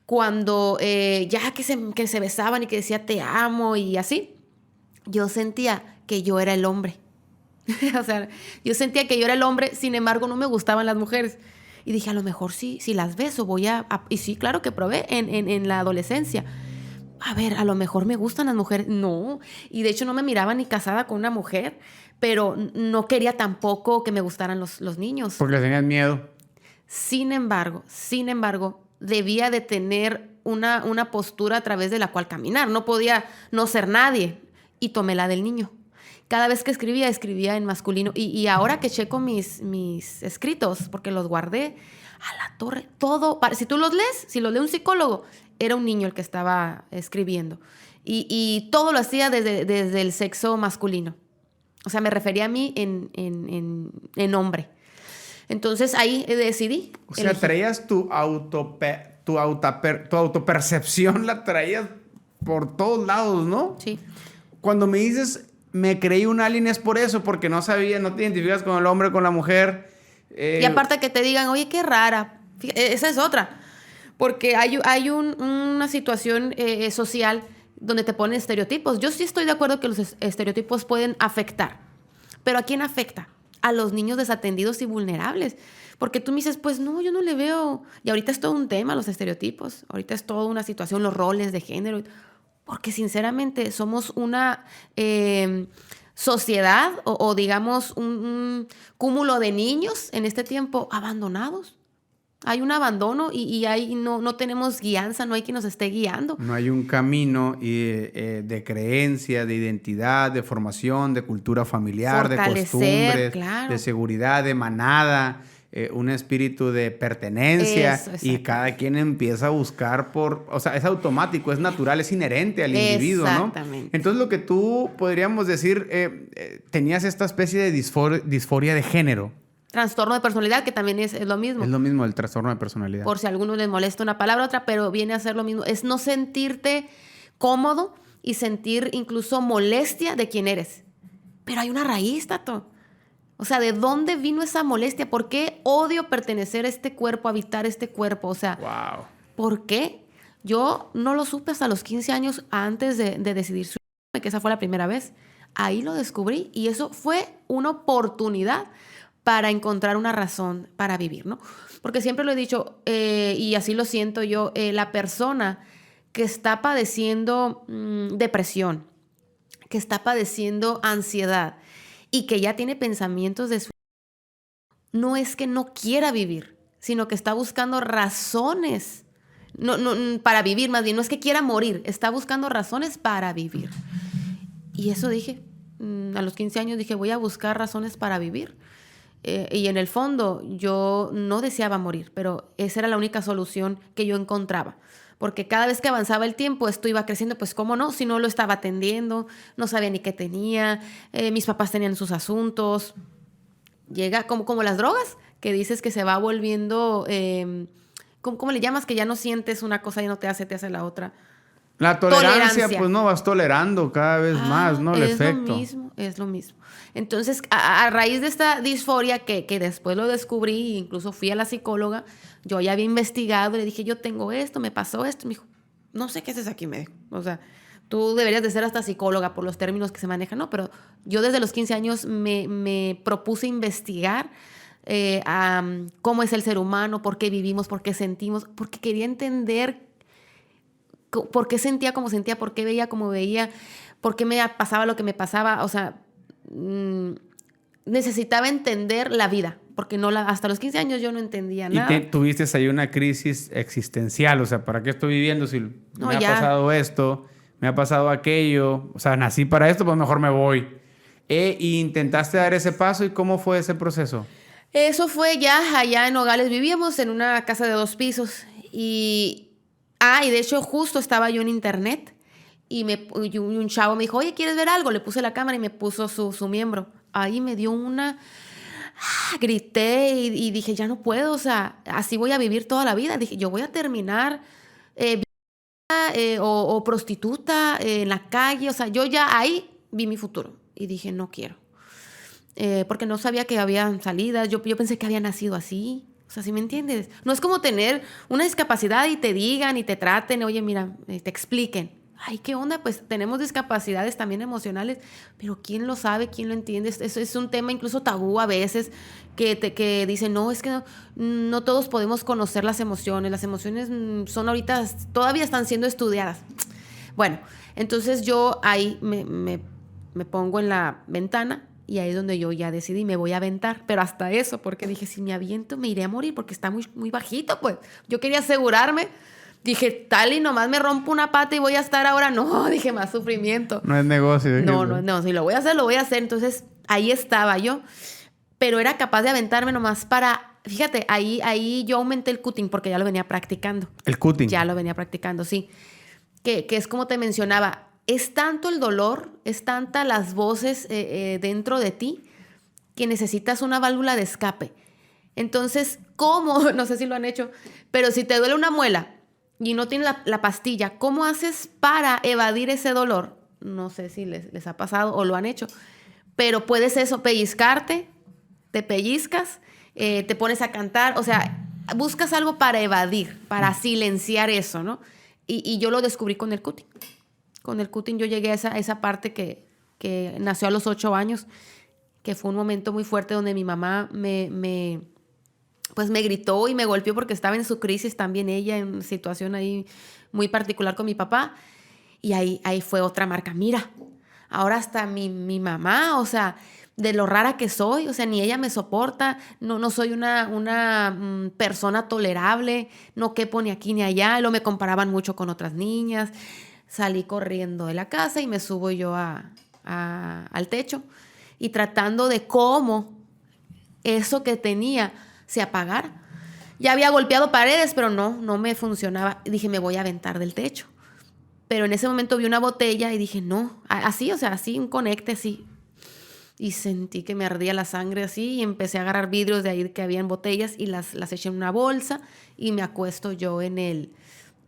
[SPEAKER 1] cuando ya que se besaban y que decía te amo y así, yo sentía que yo era el hombre. O sea, yo sentía que yo era el hombre, sin embargo no me gustaban las mujeres. Y dije, a lo mejor sí, si las beso y sí, claro que probé en la adolescencia. A ver, a lo mejor me gustan las mujeres. No, y de hecho no me miraba ni casada con una mujer, pero no quería tampoco que me gustaran los niños.
[SPEAKER 2] Porque le tenías miedo.
[SPEAKER 1] Sin embargo, debía de tener una postura a través de la cual caminar. No podía no ser nadie. y tomé la del niño. Cada vez que escribía en masculino. Y ahora que checo mis escritos, porque los guardé, a la torre, todo. Si tú los lees, si los lee un psicólogo, era un niño el que estaba escribiendo. Y todo lo hacía desde el sexo masculino. O sea, me refería a mí en hombre. Entonces ahí decidí.
[SPEAKER 2] O sea, traías tu autopercepción, la traías por todos lados, ¿no?
[SPEAKER 1] Sí.
[SPEAKER 2] Cuando me dices, me creí un alien, es por eso, porque no sabía, no te identificas con el hombre, con la mujer.
[SPEAKER 1] Y aparte que te digan, oye, qué rara. Fíjate, esa es otra. Porque hay una situación social donde te ponen estereotipos. Yo sí estoy de acuerdo que los estereotipos pueden afectar. ¿Pero a quién afecta? A los niños desatendidos y vulnerables. Porque tú me dices, pues no, yo no le veo. Y ahorita es todo un tema, los estereotipos. Ahorita es toda una situación, los roles de género. Porque sinceramente somos una sociedad o digamos un cúmulo de niños en este tiempo abandonados. Hay un abandono y no tenemos guianza, no hay quien nos esté guiando.
[SPEAKER 2] No hay un camino de creencia, de identidad, de formación, de cultura familiar, de costumbres,
[SPEAKER 1] claro,
[SPEAKER 2] de seguridad, de manada, un espíritu de pertenencia.
[SPEAKER 1] Eso,
[SPEAKER 2] y cada quien empieza a buscar o sea, es automático, es natural, es inherente al individuo, ¿no?
[SPEAKER 1] Exactamente.
[SPEAKER 2] Entonces lo que tú podríamos decir, tenías esta especie de disforia de género.
[SPEAKER 1] Trastorno de personalidad, que también es lo mismo.
[SPEAKER 2] Es lo mismo el trastorno de personalidad.
[SPEAKER 1] Por si a alguno les molesta una palabra u otra, pero viene a ser lo mismo. Es no sentirte cómodo y sentir incluso molestia de quién eres. Pero hay una raíz, Tato. O sea, ¿de dónde vino esa molestia? ¿Por qué odio pertenecer a este cuerpo, habitar este cuerpo? O sea,
[SPEAKER 2] wow.
[SPEAKER 1] ¿Por qué? Yo no lo supe hasta los 15 años antes de decidir suicidarme, que esa fue la primera vez. Ahí lo descubrí y eso fue una oportunidad para encontrar una razón para vivir, ¿no? Porque siempre lo he dicho, y así lo siento yo, la persona que está padeciendo depresión, que está padeciendo ansiedad y que ya tiene pensamientos de suicidio, no es que no quiera vivir, sino que está buscando razones para vivir, más bien, no es que quiera morir, está buscando razones para vivir. Y eso dije, a los 15 años dije, voy a buscar razones para vivir. Y en el fondo yo no deseaba morir, pero esa era la única solución que yo encontraba. Porque cada vez que avanzaba el tiempo, esto iba creciendo, pues cómo no, si no lo estaba atendiendo, no sabía ni qué tenía, mis papás tenían sus asuntos. Llega como las drogas, que dices que se va volviendo, ¿cómo le llamas? Que ya no sientes una cosa y no te hace la otra.
[SPEAKER 2] La tolerancia, pues no, vas tolerando cada vez más, ¿no? El efecto.
[SPEAKER 1] Es lo mismo. Entonces, a raíz de esta disforia que después lo descubrí, incluso fui a la psicóloga, yo ya había investigado, le dije, yo tengo esto, me pasó esto. Me dijo, no sé qué haces aquí, me dijo. O sea, tú deberías de ser hasta psicóloga por los términos que se manejan, ¿no? Pero yo desde los 15 años me propuse investigar cómo es el ser humano, por qué vivimos, por qué sentimos, porque quería entender por qué sentía como sentía, por qué veía como veía, por qué me pasaba lo que me pasaba. O sea, necesitaba entender la vida, porque hasta los 15 años yo no entendía nada.
[SPEAKER 2] Y tuviste ahí una crisis existencial, o sea, ¿para qué estoy viviendo si me ha pasado esto, me ha pasado aquello? O sea, nací para esto, pues mejor me voy. Y intentaste dar ese paso, ¿y cómo fue ese proceso?
[SPEAKER 1] Eso fue ya allá en Nogales. Vivíamos en una casa de 2 pisos y de hecho justo estaba yo en internet y un chavo me dijo, oye, ¿quieres ver algo? Le puse la cámara y me puso su miembro. Ahí me dio grité y dije, ya no puedo, o sea, así voy a vivir toda la vida. Dije, yo voy a terminar o prostituta en la calle. O sea, yo ya ahí vi mi futuro y dije, no quiero. Porque no sabía que había salidas. Yo pensé que había nacido así. O sea, ¿sí me entiendes? No es como tener una discapacidad y te digan y te traten, oye, mira, te expliquen. Ay, ¿qué onda? Pues tenemos discapacidades también emocionales, pero ¿quién lo sabe? ¿Quién lo entiende? Eso es un tema incluso tabú a veces, que dicen, no, es que no todos podemos conocer las emociones. Las emociones todavía están siendo estudiadas. Bueno, entonces yo ahí me pongo en la ventana. Y ahí es donde yo ya decidí, me voy a aventar. Pero hasta eso, porque dije, si me aviento me iré a morir porque está muy, muy bajito, pues. Yo quería asegurarme Dije, tal y nomás me rompo una pata y voy a estar ahora. No, dije, más sufrimiento.
[SPEAKER 2] No es negocio.
[SPEAKER 1] No, si lo voy a hacer, lo voy a hacer. Entonces, ahí estaba yo. Pero era capaz de aventarme nomás para... Fíjate, ahí yo aumenté el cutting porque ya lo venía practicando.
[SPEAKER 2] El cutting.
[SPEAKER 1] Ya lo venía practicando, sí. Que es como te mencionaba, es tanto el dolor, es tanta las voces dentro de ti que necesitas una válvula de escape. Entonces, ¿cómo? No sé si lo han hecho, pero si te duele una muela y no tienes la pastilla, ¿cómo haces para evadir ese dolor? No sé si les ha pasado o lo han hecho, pero puedes eso, pellizcarte, te pellizcas, te pones a cantar, o sea, buscas algo para evadir, para silenciar eso, ¿no? Y yo lo descubrí con el cutting. Con el cutting yo llegué a esa parte que nació a los 8 años, que fue un momento muy fuerte donde mi mamá pues me gritó y me golpeó porque estaba en su crisis también ella, en una situación ahí muy particular con mi papá. Y ahí fue otra marca. Mira, ahora hasta mi mamá, o sea, de lo rara que soy, o sea, ni ella me soporta, no soy una persona tolerable, no quepo ni aquí ni allá, lo me comparaban mucho con otras niñas. Salí corriendo de la casa y me subo yo al techo y tratando de cómo eso que tenía se apagara. Ya había golpeado paredes, pero no me funcionaba. Dije, me voy a aventar del techo. Pero en ese momento vi una botella y dije, no, así, o sea, así, un conecte así. Y sentí que me ardía la sangre así y empecé a agarrar vidrios de ahí que había en botellas y las eché en una bolsa y me acuesto yo en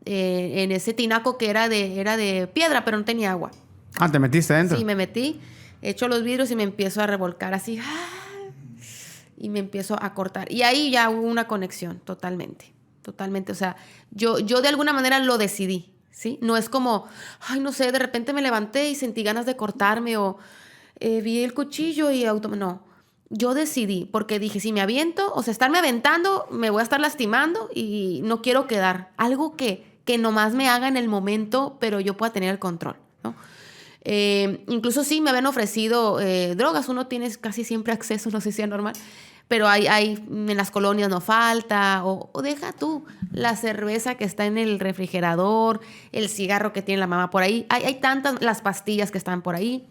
[SPEAKER 1] ese tinaco que era de piedra, pero no tenía agua.
[SPEAKER 2] Ah, ¿te metiste adentro?
[SPEAKER 1] Sí, me metí, echo los vidrios y me empiezo a revolcar así. Y me empiezo a cortar. Y ahí ya hubo una conexión, totalmente. O sea, yo de alguna manera lo decidí, ¿sí? No es como, ay, no sé, de repente me levanté y sentí ganas de cortarme o vi el cuchillo y no. Yo decidí, porque dije, si me aviento, o sea, estarme aventando, me voy a estar lastimando y no quiero quedar. Algo que nomás me haga en el momento, pero yo pueda tener el control, ¿no? Incluso sí me habían ofrecido drogas. Uno tiene casi siempre acceso, no sé si es normal, pero hay en las colonias no falta, o deja tú la cerveza que está en el refrigerador, el cigarro que tiene la mamá por ahí, hay tantas, las pastillas que están por ahí.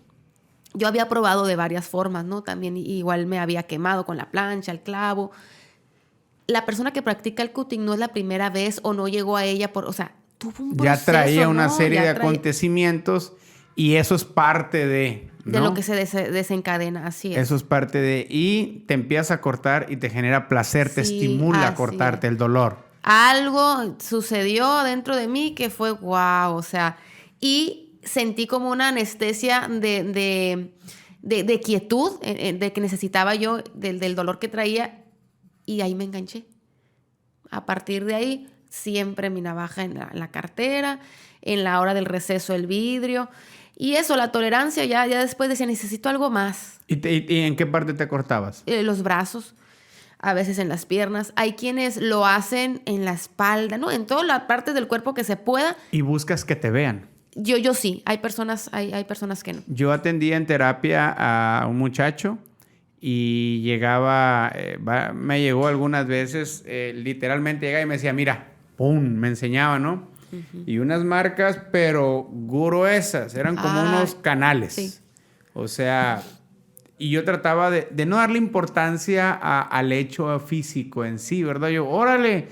[SPEAKER 1] Yo había probado de varias formas, ¿no? También igual me había quemado con la plancha, el clavo. La persona que practica el cutting no es la primera vez o no llegó a ella o sea, tuvo un proceso,
[SPEAKER 2] ya traía una
[SPEAKER 1] ¿no?
[SPEAKER 2] serie de acontecimientos y eso es parte ¿no?
[SPEAKER 1] De lo que se desencadena, así es.
[SPEAKER 2] Eso es parte de... Y te empiezas a cortar y te genera placer, te estimula a cortarte el dolor.
[SPEAKER 1] Algo sucedió dentro de mí que fue wow, o sea, y sentí como una anestesia de quietud, de que necesitaba yo, del dolor que traía, y ahí me enganché. A partir de ahí, siempre mi navaja en la cartera, en la hora del receso el vidrio. Y eso, la tolerancia, ya después decía, necesito algo más.
[SPEAKER 2] ¿Y en qué parte te cortabas?
[SPEAKER 1] Los brazos, a veces en las piernas. Hay quienes lo hacen en la espalda, ¿no? En todas las partes del cuerpo que se pueda.
[SPEAKER 2] Y buscas que te vean.
[SPEAKER 1] Yo sí. Hay personas que no.
[SPEAKER 2] Yo atendía en terapia a un muchacho y llegaba, me llegó algunas veces, literalmente llegaba y me decía, mira, ¡pum! Me enseñaba, ¿no? Uh-huh. Y unas marcas, pero gruesas, eran como unos canales. Sí. O sea, y yo trataba de no darle importancia al hecho físico en sí, ¿verdad? Yo, órale,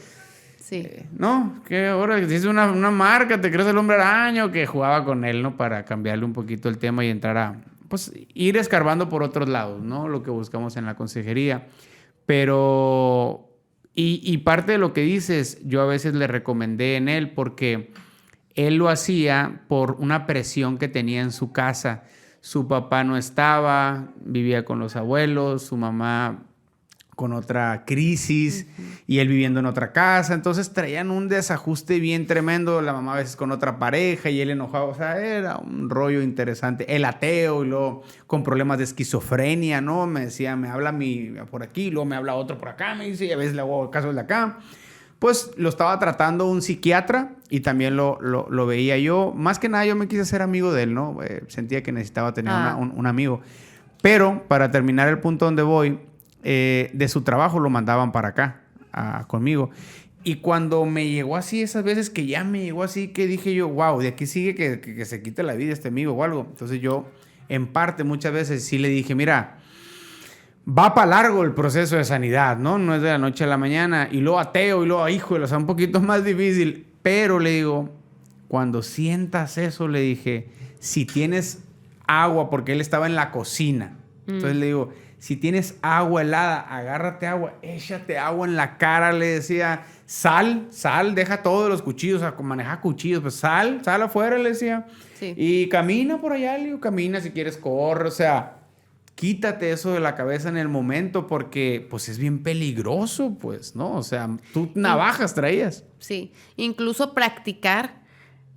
[SPEAKER 1] sí.
[SPEAKER 2] ¿no? Que ahora si es una marca, te crees el hombre araña, que jugaba con él, ¿no? Para cambiarle un poquito el tema y entrar a, pues, ir escarbando por otros lados, ¿no? Lo que buscamos en la consejería. Pero... Y parte de lo que dices, yo a veces le recomendé en él porque él lo hacía por una presión que tenía en su casa. Su papá no estaba, vivía con los abuelos, su mamá con otra crisis y él viviendo en otra casa. Entonces traían un desajuste bien tremendo. La mamá a veces con otra pareja y él enojado. O sea, era un rollo interesante. El ateo y luego con problemas de esquizofrenia, ¿no? Me decía, me habla por aquí, luego me habla otro por acá, me dice, y a veces le hago casos de acá. Pues lo estaba tratando un psiquiatra y también lo veía yo. Más que nada yo me quise hacer amigo de él, ¿no? Sentía que necesitaba tener un amigo. Pero para terminar el punto donde voy... de su trabajo lo mandaban para acá conmigo Y cuando me llegó así, esas veces que ya me llegó así, que dije yo, wow, de aquí sigue que se quite la vida este amigo o algo. Entonces yo, en parte, muchas veces sí le dije, mira, va para largo el proceso de sanidad, ¿no? No es de la noche a la mañana. Y luego ateo, y luego, híjole, o sea, un poquito más difícil. Pero le digo, cuando sientas eso, le dije, si tienes agua, porque él estaba en la cocina. Entonces le digo, si tienes agua helada, agárrate agua, échate agua en la cara, le decía. Sal, deja todos los cuchillos, o sea, maneja cuchillos, pues sal afuera, le decía.
[SPEAKER 1] Sí.
[SPEAKER 2] Y camina por allá, le digo, camina, si quieres corre, o sea, quítate eso de la cabeza en el momento porque, pues, es bien peligroso, pues, ¿no? O sea, tú navajas traías.
[SPEAKER 1] Sí, incluso practicar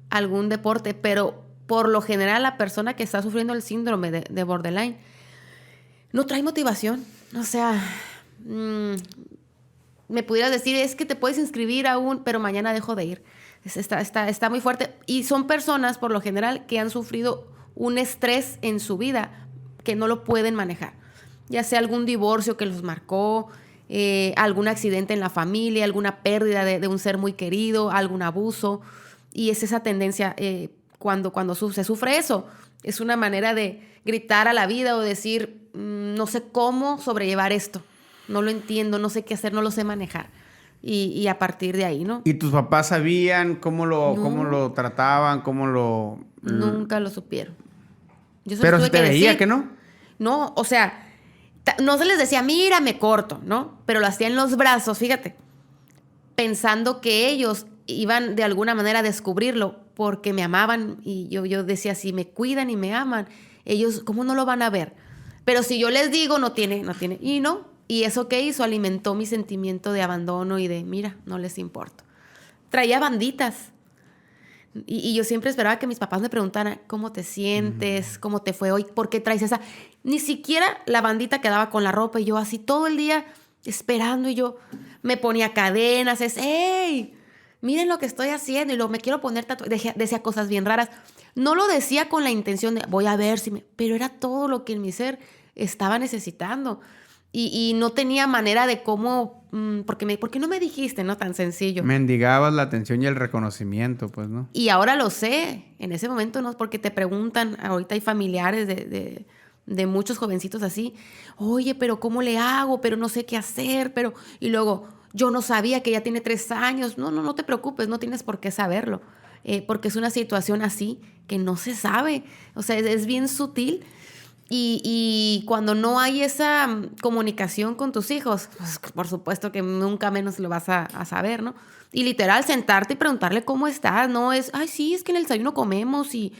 [SPEAKER 1] algún deporte, pero por lo general la persona que está sufriendo el síndrome de borderline no trae motivación. O sea, me pudieras decir, es que te puedes inscribir aún, pero mañana dejo de ir. Está muy fuerte. Y son personas, por lo general, que han sufrido un estrés en su vida que no lo pueden manejar. Ya sea algún divorcio que los marcó, algún accidente en la familia, alguna pérdida de un ser muy querido, algún abuso. Y es esa tendencia, cuando se sufre eso, es una manera de gritar a la vida o decir, no sé cómo sobrellevar esto. No lo entiendo, no sé qué hacer, no lo sé manejar. Y a partir de ahí, ¿no?
[SPEAKER 2] ¿Y tus papás sabían cómo lo trataban,
[SPEAKER 1] Nunca lo supieron. Yo se
[SPEAKER 2] Pero
[SPEAKER 1] los
[SPEAKER 2] se
[SPEAKER 1] tuve
[SPEAKER 2] te
[SPEAKER 1] que
[SPEAKER 2] veía
[SPEAKER 1] decir.
[SPEAKER 2] que no.
[SPEAKER 1] No, o sea, no se les decía, mira, me corto, ¿no? Pero lo hacía en los brazos, fíjate, pensando que ellos iban de alguna manera a descubrirlo porque me amaban. Y yo decía, si me cuidan y me aman, ellos, ¿cómo no lo van a ver? Pero si yo les digo, no tiene. Y no. Y eso que hizo alimentó mi sentimiento de abandono y de, mira, no les importo. Traía banditas. Y yo siempre esperaba que mis papás me preguntaran, ¿cómo te sientes? ¿Cómo te fue hoy? ¿Por qué traes esa? Ni siquiera la bandita quedaba con la ropa y yo así todo el día esperando y yo me ponía cadenas, ¡hey! Miren lo que estoy haciendo y luego me quiero poner tatuajes. Decía cosas bien raras. No lo decía con la intención de, voy a ver si me... Pero era todo lo que en mi ser estaba necesitando. Y no tenía manera de cómo... ¿Por qué no me dijiste, no? Tan sencillo.
[SPEAKER 2] Mendigabas la atención y el reconocimiento, pues, ¿no?
[SPEAKER 1] Y ahora lo sé. En ese momento no, porque te preguntan, ahorita hay familiares de muchos jovencitos así, oye, pero ¿cómo le hago? Pero no sé qué hacer, pero... Y luego, yo no sabía que ya tiene 3 años. No te preocupes, no tienes por qué saberlo. Porque es una situación así que no se sabe. O sea, es bien sutil. Y cuando no hay esa comunicación con tus hijos, pues por supuesto que nunca menos lo vas a saber, ¿no? Y literal, sentarte y preguntarle cómo estás, no es, ay, sí, es que en el desayuno comemos y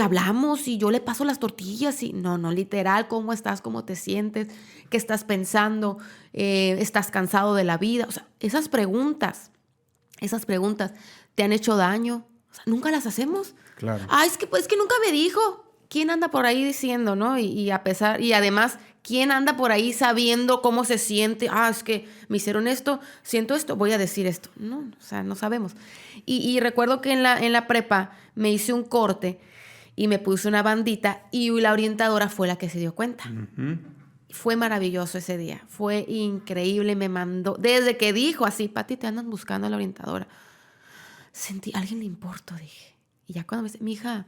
[SPEAKER 1] hablamos y yo le paso las tortillas y no, literal, ¿cómo estás? ¿Cómo te sientes? ¿Qué estás pensando? ¿Estás cansado de la vida? O sea, esas preguntas te han hecho daño. O sea, nunca las hacemos.
[SPEAKER 2] Claro.
[SPEAKER 1] Ay, es que nunca me dijo. ¿Quién anda por ahí diciendo, no? Y además, ¿quién anda por ahí sabiendo cómo se siente? Es que me hicieron esto, siento esto, voy a decir esto. No, o sea, no sabemos. Y recuerdo que en la prepa me hice un corte y me puse una bandita y la orientadora fue la que se dio cuenta.
[SPEAKER 2] Uh-huh.
[SPEAKER 1] Fue maravilloso ese día, fue increíble, me mandó, desde que dijo así, Pati, te andan buscando a la orientadora. Sentí, a alguien le importo, dije. Y ya cuando me dice, mija,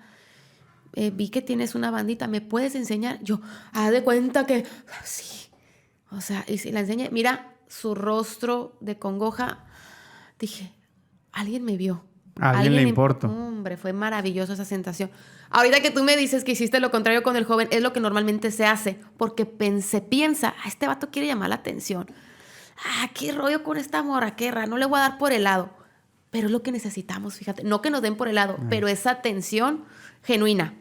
[SPEAKER 1] vi que tienes una bandita, ¿me puedes enseñar? Yo, haz de cuenta que sí. O sea, y si la enseñé, mira su rostro de congoja, dije, alguien me vio.
[SPEAKER 2] A alguien le importo.
[SPEAKER 1] Hombre, fue maravillosa esa sensación. Ahorita que tú me dices que hiciste lo contrario con el joven, es lo que normalmente se hace, porque se piensa, este vato quiere llamar la atención. Qué rollo con esta morra, qué raro, no le voy a dar por el lado. Pero es lo que necesitamos, fíjate. No que nos den por el lado, pero esa atención genuina.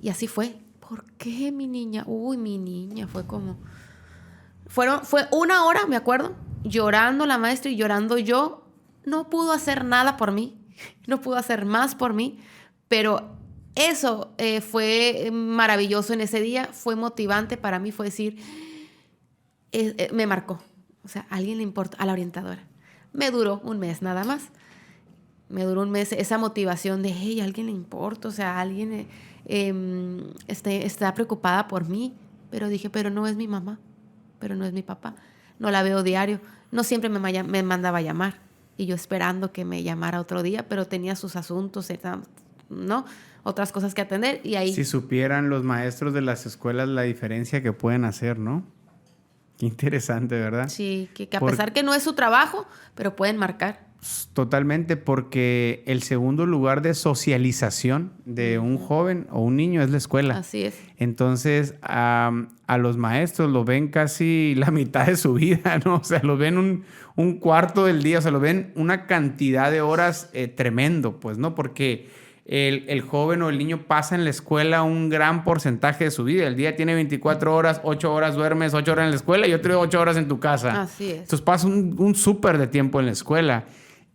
[SPEAKER 1] Y así fue. ¿Por qué, mi niña? Uy, mi niña, fue como... Fue 1 hora, me acuerdo, llorando la maestra y llorando yo. No pudo hacer nada por mí, no pudo hacer más por mí, pero eso fue maravilloso en ese día, fue motivante para mí, fue decir, me marcó. O sea, a alguien le importa, a la orientadora. Me duró 1 mes nada más. Me duró 1 mes esa motivación de, hey, a alguien le importa, o sea, alguien está preocupada por mí. Pero dije, pero no es mi mamá, pero no es mi papá. No la veo diario, no siempre me mandaba a llamar. y yo esperando que me llamara otro día, pero tenía sus asuntos, ¿no? Otras cosas que atender y ahí...
[SPEAKER 2] Si supieran los maestros de las escuelas la diferencia que pueden hacer, ¿no? Qué interesante, ¿verdad?
[SPEAKER 1] Sí, que a pesar que no es su trabajo, pero pueden marcar.
[SPEAKER 2] Totalmente, porque el segundo lugar de socialización de un joven o un niño es la escuela.
[SPEAKER 1] Así es.
[SPEAKER 2] Entonces, a los maestros lo ven casi la mitad de su vida, ¿no? O sea, lo ven un cuarto del día, o sea, lo ven una cantidad de horas tremendo, pues, ¿no? Porque el joven o el niño pasa en la escuela un gran porcentaje de su vida. El día tiene 24 horas, 8 horas duermes, 8 horas en la escuela y otro 8 horas en tu casa.
[SPEAKER 1] Así es.
[SPEAKER 2] Entonces pasa un súper de tiempo en la escuela.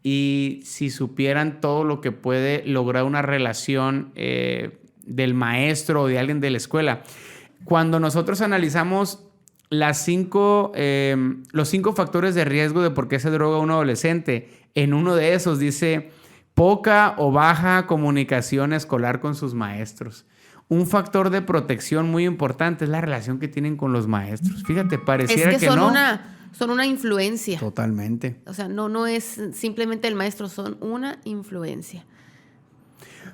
[SPEAKER 2] Y si supieran todo lo que puede lograr una relación del maestro o de alguien de la escuela. Cuando nosotros analizamos los 5 factores de riesgo de por qué se droga un adolescente, en uno de esos dice poca o baja comunicación escolar con sus maestros. Un factor de protección muy importante es la relación que tienen con los maestros. Fíjate, pareciera que no.
[SPEAKER 1] Son una influencia.
[SPEAKER 2] Totalmente.
[SPEAKER 1] O sea, no es simplemente el maestro, son una influencia.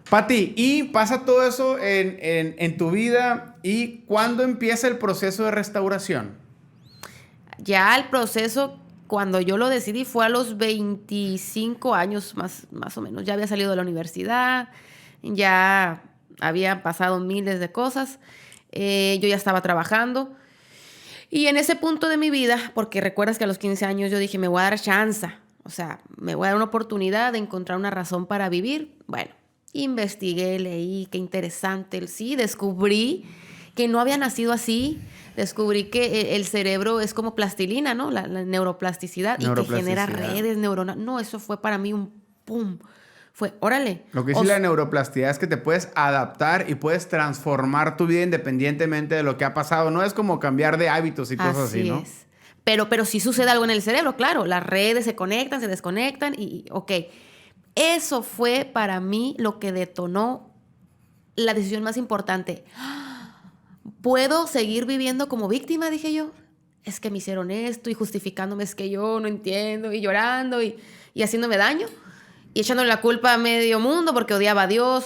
[SPEAKER 2] Pati, y pasa todo eso en tu vida, ¿y cuándo empieza el proceso de restauración?
[SPEAKER 1] Ya el proceso, cuando yo lo decidí, fue a los 25 años más o menos. Ya había salido de la universidad, ya habían pasado miles de cosas. Yo ya estaba trabajando. Y en ese punto de mi vida, porque recuerdas que a los 15 años yo dije, me voy a dar chance. O sea, me voy a dar una oportunidad de encontrar una razón para vivir. Bueno, investigué, leí, qué interesante. Sí, descubrí que no había nacido así. Descubrí que el cerebro es como plastilina, ¿no? La neuroplasticidad. Y que genera redes neuronales. No, eso fue para mí un pum. Fue, órale.
[SPEAKER 2] Lo que dice la neuroplasticidad es que te puedes adaptar y puedes transformar tu vida independientemente de lo que ha pasado. No es como cambiar de hábitos y cosas así, ¿no?
[SPEAKER 1] Es. Pero sí sucede algo en el cerebro, claro. Las redes se conectan, se desconectan y ok. Eso fue para mí lo que detonó la decisión más importante. ¿Puedo seguir viviendo como víctima? Dije yo. Es que me hicieron esto y justificándome, es que yo no entiendo y llorando y haciéndome daño. Y echándole la culpa a medio mundo porque odiaba a Dios,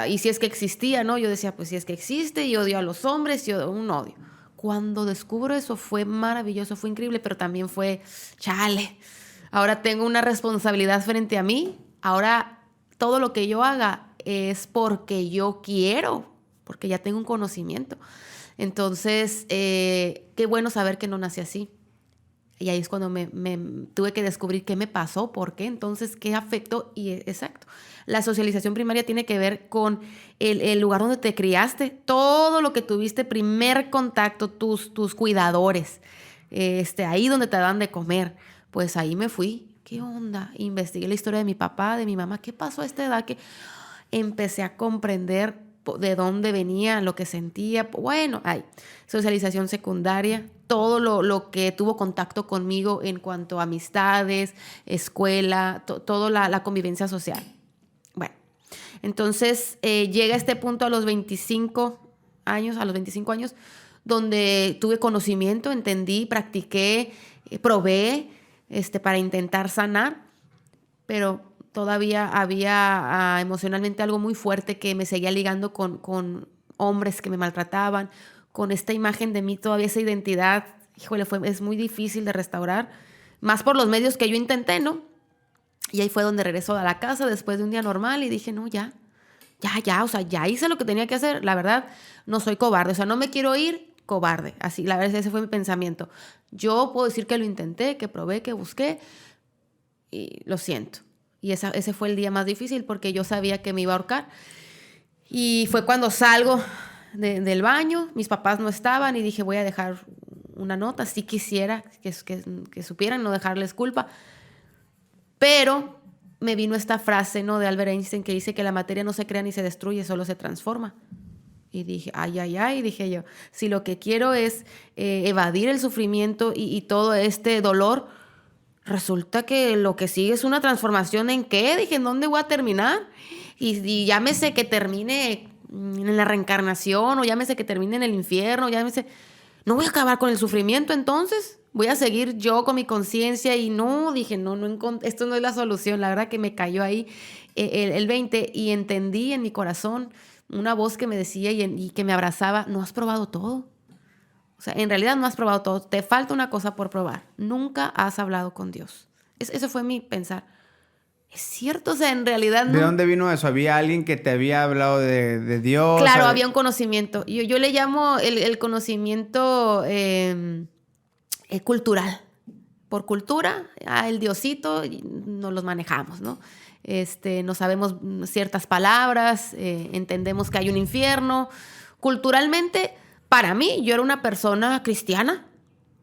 [SPEAKER 1] y si es que existía, ¿no? Yo decía, pues si es que existe, y odio a los hombres, y un odio. Cuando descubro eso fue maravilloso, fue increíble, pero también fue, chale, ahora tengo una responsabilidad frente a mí, ahora todo lo que yo haga es porque yo quiero, porque ya tengo un conocimiento. Entonces, qué bueno saber que no nací así. Y ahí es cuando me tuve que descubrir qué me pasó, por qué, entonces qué afectó. Y exacto, la socialización primaria tiene que ver con el lugar donde te criaste, todo lo que tuviste, primer contacto, tus cuidadores, ahí donde te dan de comer. Pues ahí me fui. ¿Qué onda? Investigué la historia de mi papá, de mi mamá. ¿Qué pasó a esta edad? Que empecé a comprender de dónde venía, lo que sentía. Bueno, socialización secundaria, todo lo que tuvo contacto conmigo en cuanto a amistades, escuela, toda la convivencia social. Bueno, entonces llega este punto a los 25 años, donde tuve conocimiento, entendí, practiqué, probé para intentar sanar, pero todavía había emocionalmente algo muy fuerte que me seguía ligando con hombres que me maltrataban, con esta imagen de mí, todavía esa identidad, híjole, es muy difícil de restaurar, más por los medios que yo intenté, ¿no? Y ahí fue donde regresó a la casa después de un día normal y dije, no, ya, o sea, ya hice lo que tenía que hacer, la verdad, no soy cobarde, o sea, no me quiero ir cobarde, así, la verdad, ese fue mi pensamiento. Yo puedo decir que lo intenté, que probé, que busqué, y lo siento. Y ese fue el día más difícil porque yo sabía que me iba a ahorcar. Y fue cuando salgo del baño, mis papás no estaban y dije, voy a dejar una nota. Sí quisiera que supieran, no dejarles culpa. Pero me vino esta frase, ¿no?, de Albert Einstein que dice que la materia no se crea ni se destruye, solo se transforma. Y dije, dije yo, si lo que quiero es evadir el sufrimiento y todo este dolor, resulta que lo que sigue es una transformación. ¿En qué? Dije, ¿en dónde voy a terminar? Y llámese que termine en la reencarnación o llámese que termine en el infierno, llámese... ¿No voy a acabar con el sufrimiento entonces? Voy a seguir yo con mi conciencia y no, dije, no, esto no es la solución. La verdad que me cayó ahí el 20 y entendí en mi corazón una voz que me decía y que me abrazaba, no has probado todo. O sea, en realidad no has probado todo. Te falta una cosa por probar. Nunca has hablado con Dios. Eso fue mi pensar. Es cierto, o sea, en realidad no.
[SPEAKER 2] ¿De dónde vino eso? ¿Había alguien que te había hablado de Dios?
[SPEAKER 1] Claro, había un conocimiento. Yo le llamo el conocimiento cultural. Por cultura, el Diosito, nos los manejamos, ¿no? No sabemos ciertas palabras, entendemos que hay un infierno. Culturalmente, para mí, yo era una persona cristiana,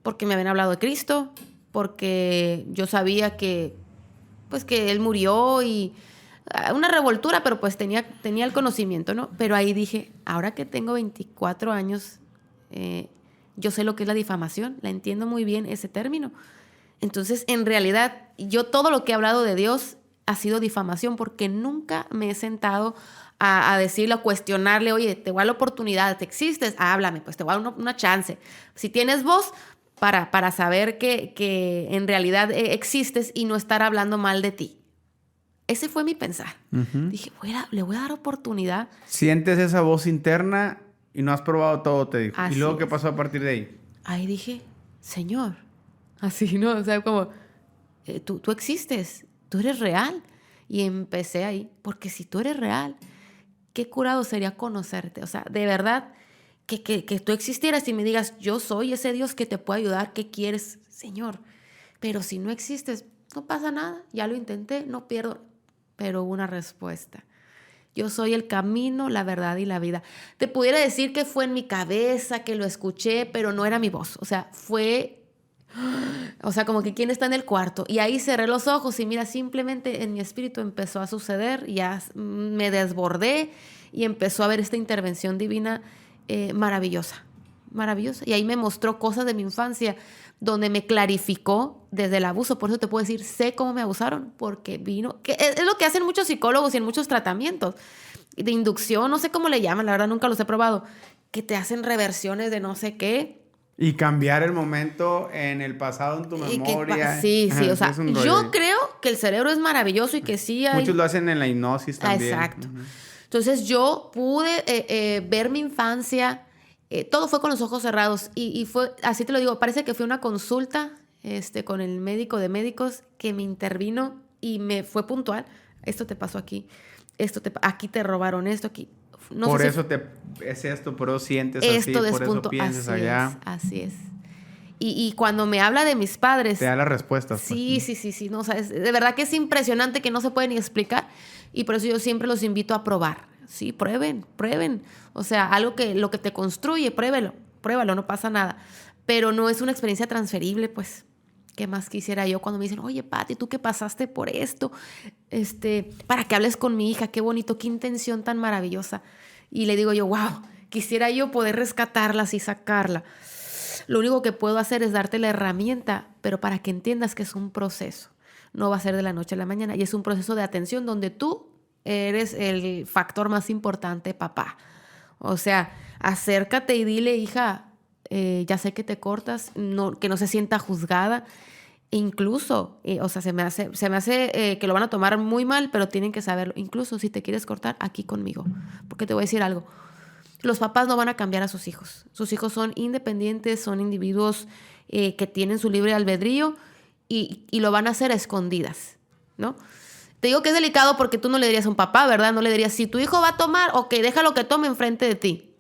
[SPEAKER 1] porque me habían hablado de Cristo, porque yo sabía que Él murió y una revoltura, pero pues tenía el conocimiento, ¿no? Pero ahí dije, ahora que tengo 24 años, yo sé lo que es la difamación, la entiendo muy bien ese término. Entonces, en realidad, yo todo lo que he hablado de Dios ha sido difamación porque nunca me he sentado a decirle, a cuestionarle, oye, te voy a dar la oportunidad, ¿te existes? Háblame, pues te voy a dar una chance. Si tienes voz, para saber que en realidad existes y no estar hablando mal de ti. Ese fue mi pensar. Uh-huh. Dije, le voy a dar oportunidad.
[SPEAKER 2] Sientes esa voz interna y no has probado todo, te dijo.
[SPEAKER 1] Así
[SPEAKER 2] ¿Y luego
[SPEAKER 1] es.
[SPEAKER 2] qué pasó a partir de ahí?
[SPEAKER 1] Ahí dije, Señor, así, ¿no? O sea, como, tú existes, tú eres real. Y empecé ahí, porque si tú eres real, qué curado sería conocerte. O sea, de verdad, que tú existieras y me digas, yo soy ese Dios que te puede ayudar, ¿qué quieres, Señor? Pero si no existes, no pasa nada, ya lo intenté, no pierdo. Pero hubo una respuesta. Yo soy el camino, la verdad y la vida. Te pudiera decir que fue en mi cabeza, que lo escuché, pero no era mi voz. O sea, como que quién está en el cuarto. Y ahí cerré los ojos y mira, simplemente en mi espíritu empezó a suceder. Ya me desbordé y empezó a haber esta intervención divina maravillosa. Maravillosa. Y ahí me mostró cosas de mi infancia donde me clarificó desde el abuso. Por eso te puedo decir, sé cómo me abusaron, porque vino, que es lo que hacen muchos psicólogos y en muchos tratamientos de inducción, no sé cómo le llaman, la verdad nunca los he probado, que te hacen reversiones de no sé qué.
[SPEAKER 2] Y cambiar el momento en el pasado, en tu memoria.
[SPEAKER 1] Sí, o sea, yo creo que el cerebro es maravilloso y que sí hay...
[SPEAKER 2] Muchos lo hacen en la hipnosis también.
[SPEAKER 1] Exacto. Uh-huh. Entonces yo pude ver mi infancia, todo fue con los ojos cerrados y fue, así te lo digo, parece que fue una consulta con el médico de médicos que me intervino y me fue puntual. Esto te pasó aquí, aquí te robaron esto, aquí. No
[SPEAKER 2] por
[SPEAKER 1] sé
[SPEAKER 2] eso es esto, por eso sientes
[SPEAKER 1] esto
[SPEAKER 2] así, por eso piensas
[SPEAKER 1] así
[SPEAKER 2] allá.
[SPEAKER 1] Así es. Y cuando me habla de mis padres...
[SPEAKER 2] Te da las respuestas.
[SPEAKER 1] Sí, pues. Sí. No, o sea, de verdad que es impresionante que no se puede ni explicar. Y por eso yo siempre los invito a probar. Sí, prueben. O sea, lo que te construye, pruébalo, no pasa nada. Pero no es una experiencia transferible, pues. ¿Qué más quisiera yo cuando me dicen, oye, Pati, ¿tú qué pasaste por esto? Para que hables con mi hija, qué bonito, qué intención tan maravillosa. Y le digo yo, wow, quisiera yo poder rescatarla y sacarla. Lo único que puedo hacer es darte la herramienta, pero para que entiendas que es un proceso. No va a ser de la noche a la mañana. Y es un proceso de atención donde tú eres el factor más importante, papá. O sea, acércate y dile, hija, ya sé que te cortas, que no se sienta juzgada. E incluso, o sea, se me hace que lo van a tomar muy mal, pero tienen que saberlo. Incluso si te quieres cortar, aquí conmigo. Porque te voy a decir algo. Los papás no van a cambiar a sus hijos. Sus hijos son independientes, son individuos que tienen su libre albedrío y lo van a hacer a escondidas, ¿no? Te digo que es delicado porque tú no le dirías a un papá, ¿verdad? No le dirías, si tu hijo va a tomar, ok, déjalo que tome enfrente de ti.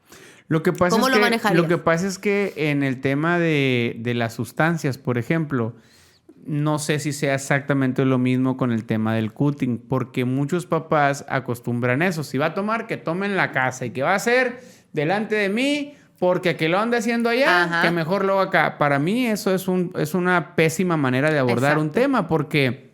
[SPEAKER 2] ¿Cómo lo manejarías? Lo que pasa es que en el tema de las sustancias, por ejemplo, no sé si sea exactamente lo mismo con el tema del cutting, porque muchos papás acostumbran eso. Si va a tomar, que tome en la casa y que va a hacer delante de mí, porque que lo ande haciendo allá, ajá, que mejor lo haga acá. Para mí eso es una pésima manera de abordar exacto. Un tema, porque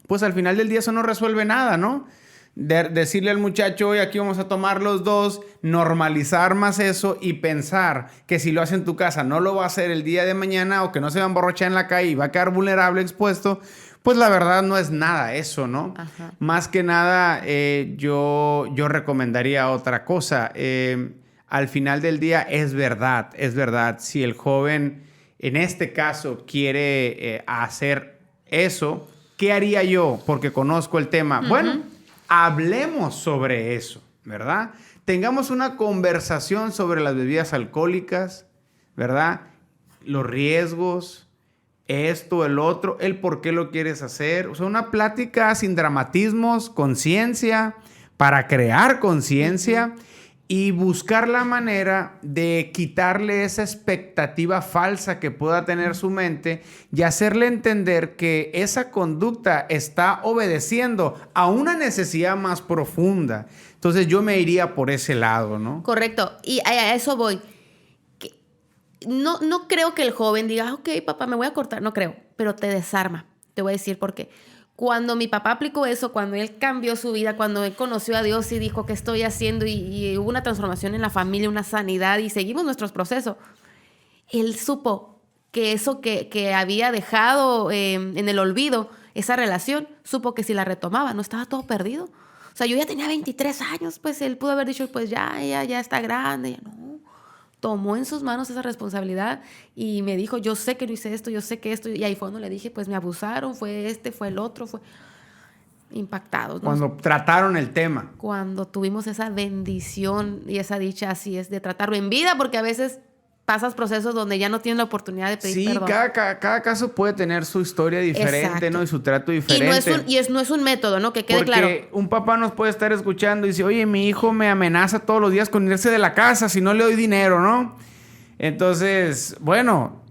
[SPEAKER 2] pues al final del día eso no resuelve nada, ¿no? Decirle al muchacho, hoy aquí vamos a tomar los dos, normalizar más eso y pensar que si lo hace en tu casa no lo va a hacer el día de mañana o que no se va a emborrachar en la calle y va a quedar vulnerable, expuesto, pues la verdad no es nada eso, ¿no? Ajá. Más que nada yo recomendaría otra cosa. Al final del día es verdad, si el joven en este caso quiere hacer eso, ¿qué haría yo? Porque conozco el tema. Bueno, hablemos sobre eso, ¿verdad? Tengamos una conversación sobre las bebidas alcohólicas, ¿verdad? Los riesgos, esto, el otro, el por qué lo quieres hacer. O sea, una plática sin dramatismos, conciencia, para crear conciencia y buscar la manera de quitarle esa expectativa falsa que pueda tener su mente y hacerle entender que esa conducta está obedeciendo a una necesidad más profunda. Entonces yo me iría por ese lado, ¿no?
[SPEAKER 1] Correcto. Y a eso voy. No creo que el joven diga, ok, papá, me voy a cortar. No creo, pero te desarma. Te voy a decir por qué. Cuando mi papá aplicó eso, cuando él cambió su vida, cuando él conoció a Dios y dijo, ¿qué estoy haciendo? Y hubo una transformación en la familia, una sanidad, y seguimos nuestros procesos. Él supo que eso que había dejado en el olvido, esa relación, supo que si la retomaba, no estaba todo perdido. O sea, yo ya tenía 23 años, pues él pudo haber dicho, pues ya, ella ya está grande, ya no. Tomó en sus manos esa responsabilidad y me dijo, yo sé que no hice esto, yo sé que esto. Y ahí fue donde le dije, pues me abusaron, fue fue el otro, fue impactados, ¿no?
[SPEAKER 2] Cuando trataron el tema.
[SPEAKER 1] Cuando tuvimos esa bendición y esa dicha, así es, de tratarlo en vida, porque a veces pasas procesos donde ya no tienes la oportunidad de pedir perdón.
[SPEAKER 2] Sí, cada caso puede tener su historia diferente,
[SPEAKER 1] Exacto.
[SPEAKER 2] ¿no? Y su trato diferente.
[SPEAKER 1] No es un método, ¿no? Que quede
[SPEAKER 2] porque
[SPEAKER 1] claro.
[SPEAKER 2] Porque un papá nos puede estar escuchando y dice, oye, mi hijo me amenaza todos los días con irse de la casa si no le doy dinero, ¿no? Entonces, bueno,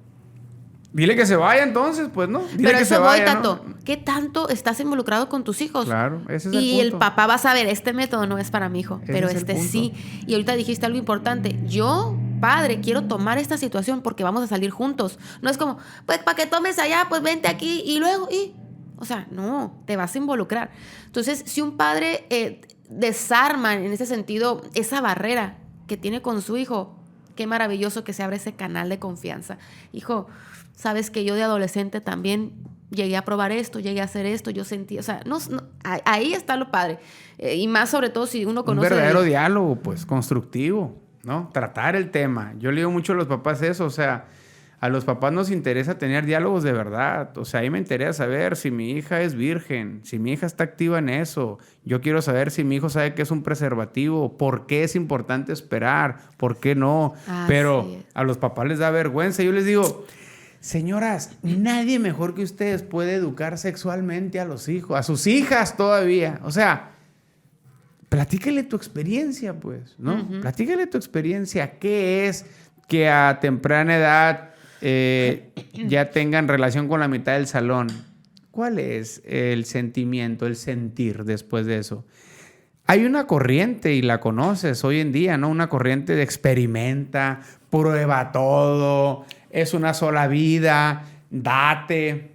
[SPEAKER 2] dile que se vaya entonces, pues, ¿no? Dile
[SPEAKER 1] Pero
[SPEAKER 2] que
[SPEAKER 1] eso
[SPEAKER 2] se
[SPEAKER 1] voy,
[SPEAKER 2] vaya,
[SPEAKER 1] Tato.
[SPEAKER 2] ¿no?
[SPEAKER 1] ¿Qué tanto estás involucrado con tus hijos?
[SPEAKER 2] Claro, ese es el punto.
[SPEAKER 1] Y el papá va a saber, este método no es para mi hijo, pero
[SPEAKER 2] Ese es el punto.
[SPEAKER 1] sí. Y ahorita dijiste algo importante. Yo, padre, quiero tomar esta situación porque vamos a salir juntos. No es como, pues, para que tomes allá, pues vente aquí y luego, o sea, no, te vas a involucrar. Entonces, si un padre desarma en ese sentido esa barrera que tiene con su hijo, qué maravilloso que se abre ese canal de confianza. Hijo, sabes que yo de adolescente también llegué a probar esto, llegué a hacer esto, yo sentí, o sea, ahí está lo padre. Y más sobre todo si uno conoce...
[SPEAKER 2] Un verdadero diálogo, pues, constructivo, ¿no? Tratar el tema. Yo le digo mucho a los papás eso, o sea, a los papás nos interesa tener diálogos de verdad. O sea, a mí me interesa saber si mi hija es virgen, si mi hija está activa en eso. Yo quiero saber si mi hijo sabe que es un preservativo, por qué es importante esperar, por qué no. Pero a los papás les da vergüenza. Yo les digo... Señoras, nadie mejor que ustedes puede educar sexualmente a los hijos, a sus hijas todavía. O sea, platícale tu experiencia, pues, ¿no? Platícale tu experiencia. ¿Qué es que a temprana edad ya tengan relación con la mitad del salón? ¿Cuál es el sentimiento, el sentir después de eso? Hay una corriente, y la conoces hoy en día, ¿no? Una corriente de experimenta, prueba todo... Es una sola vida, date.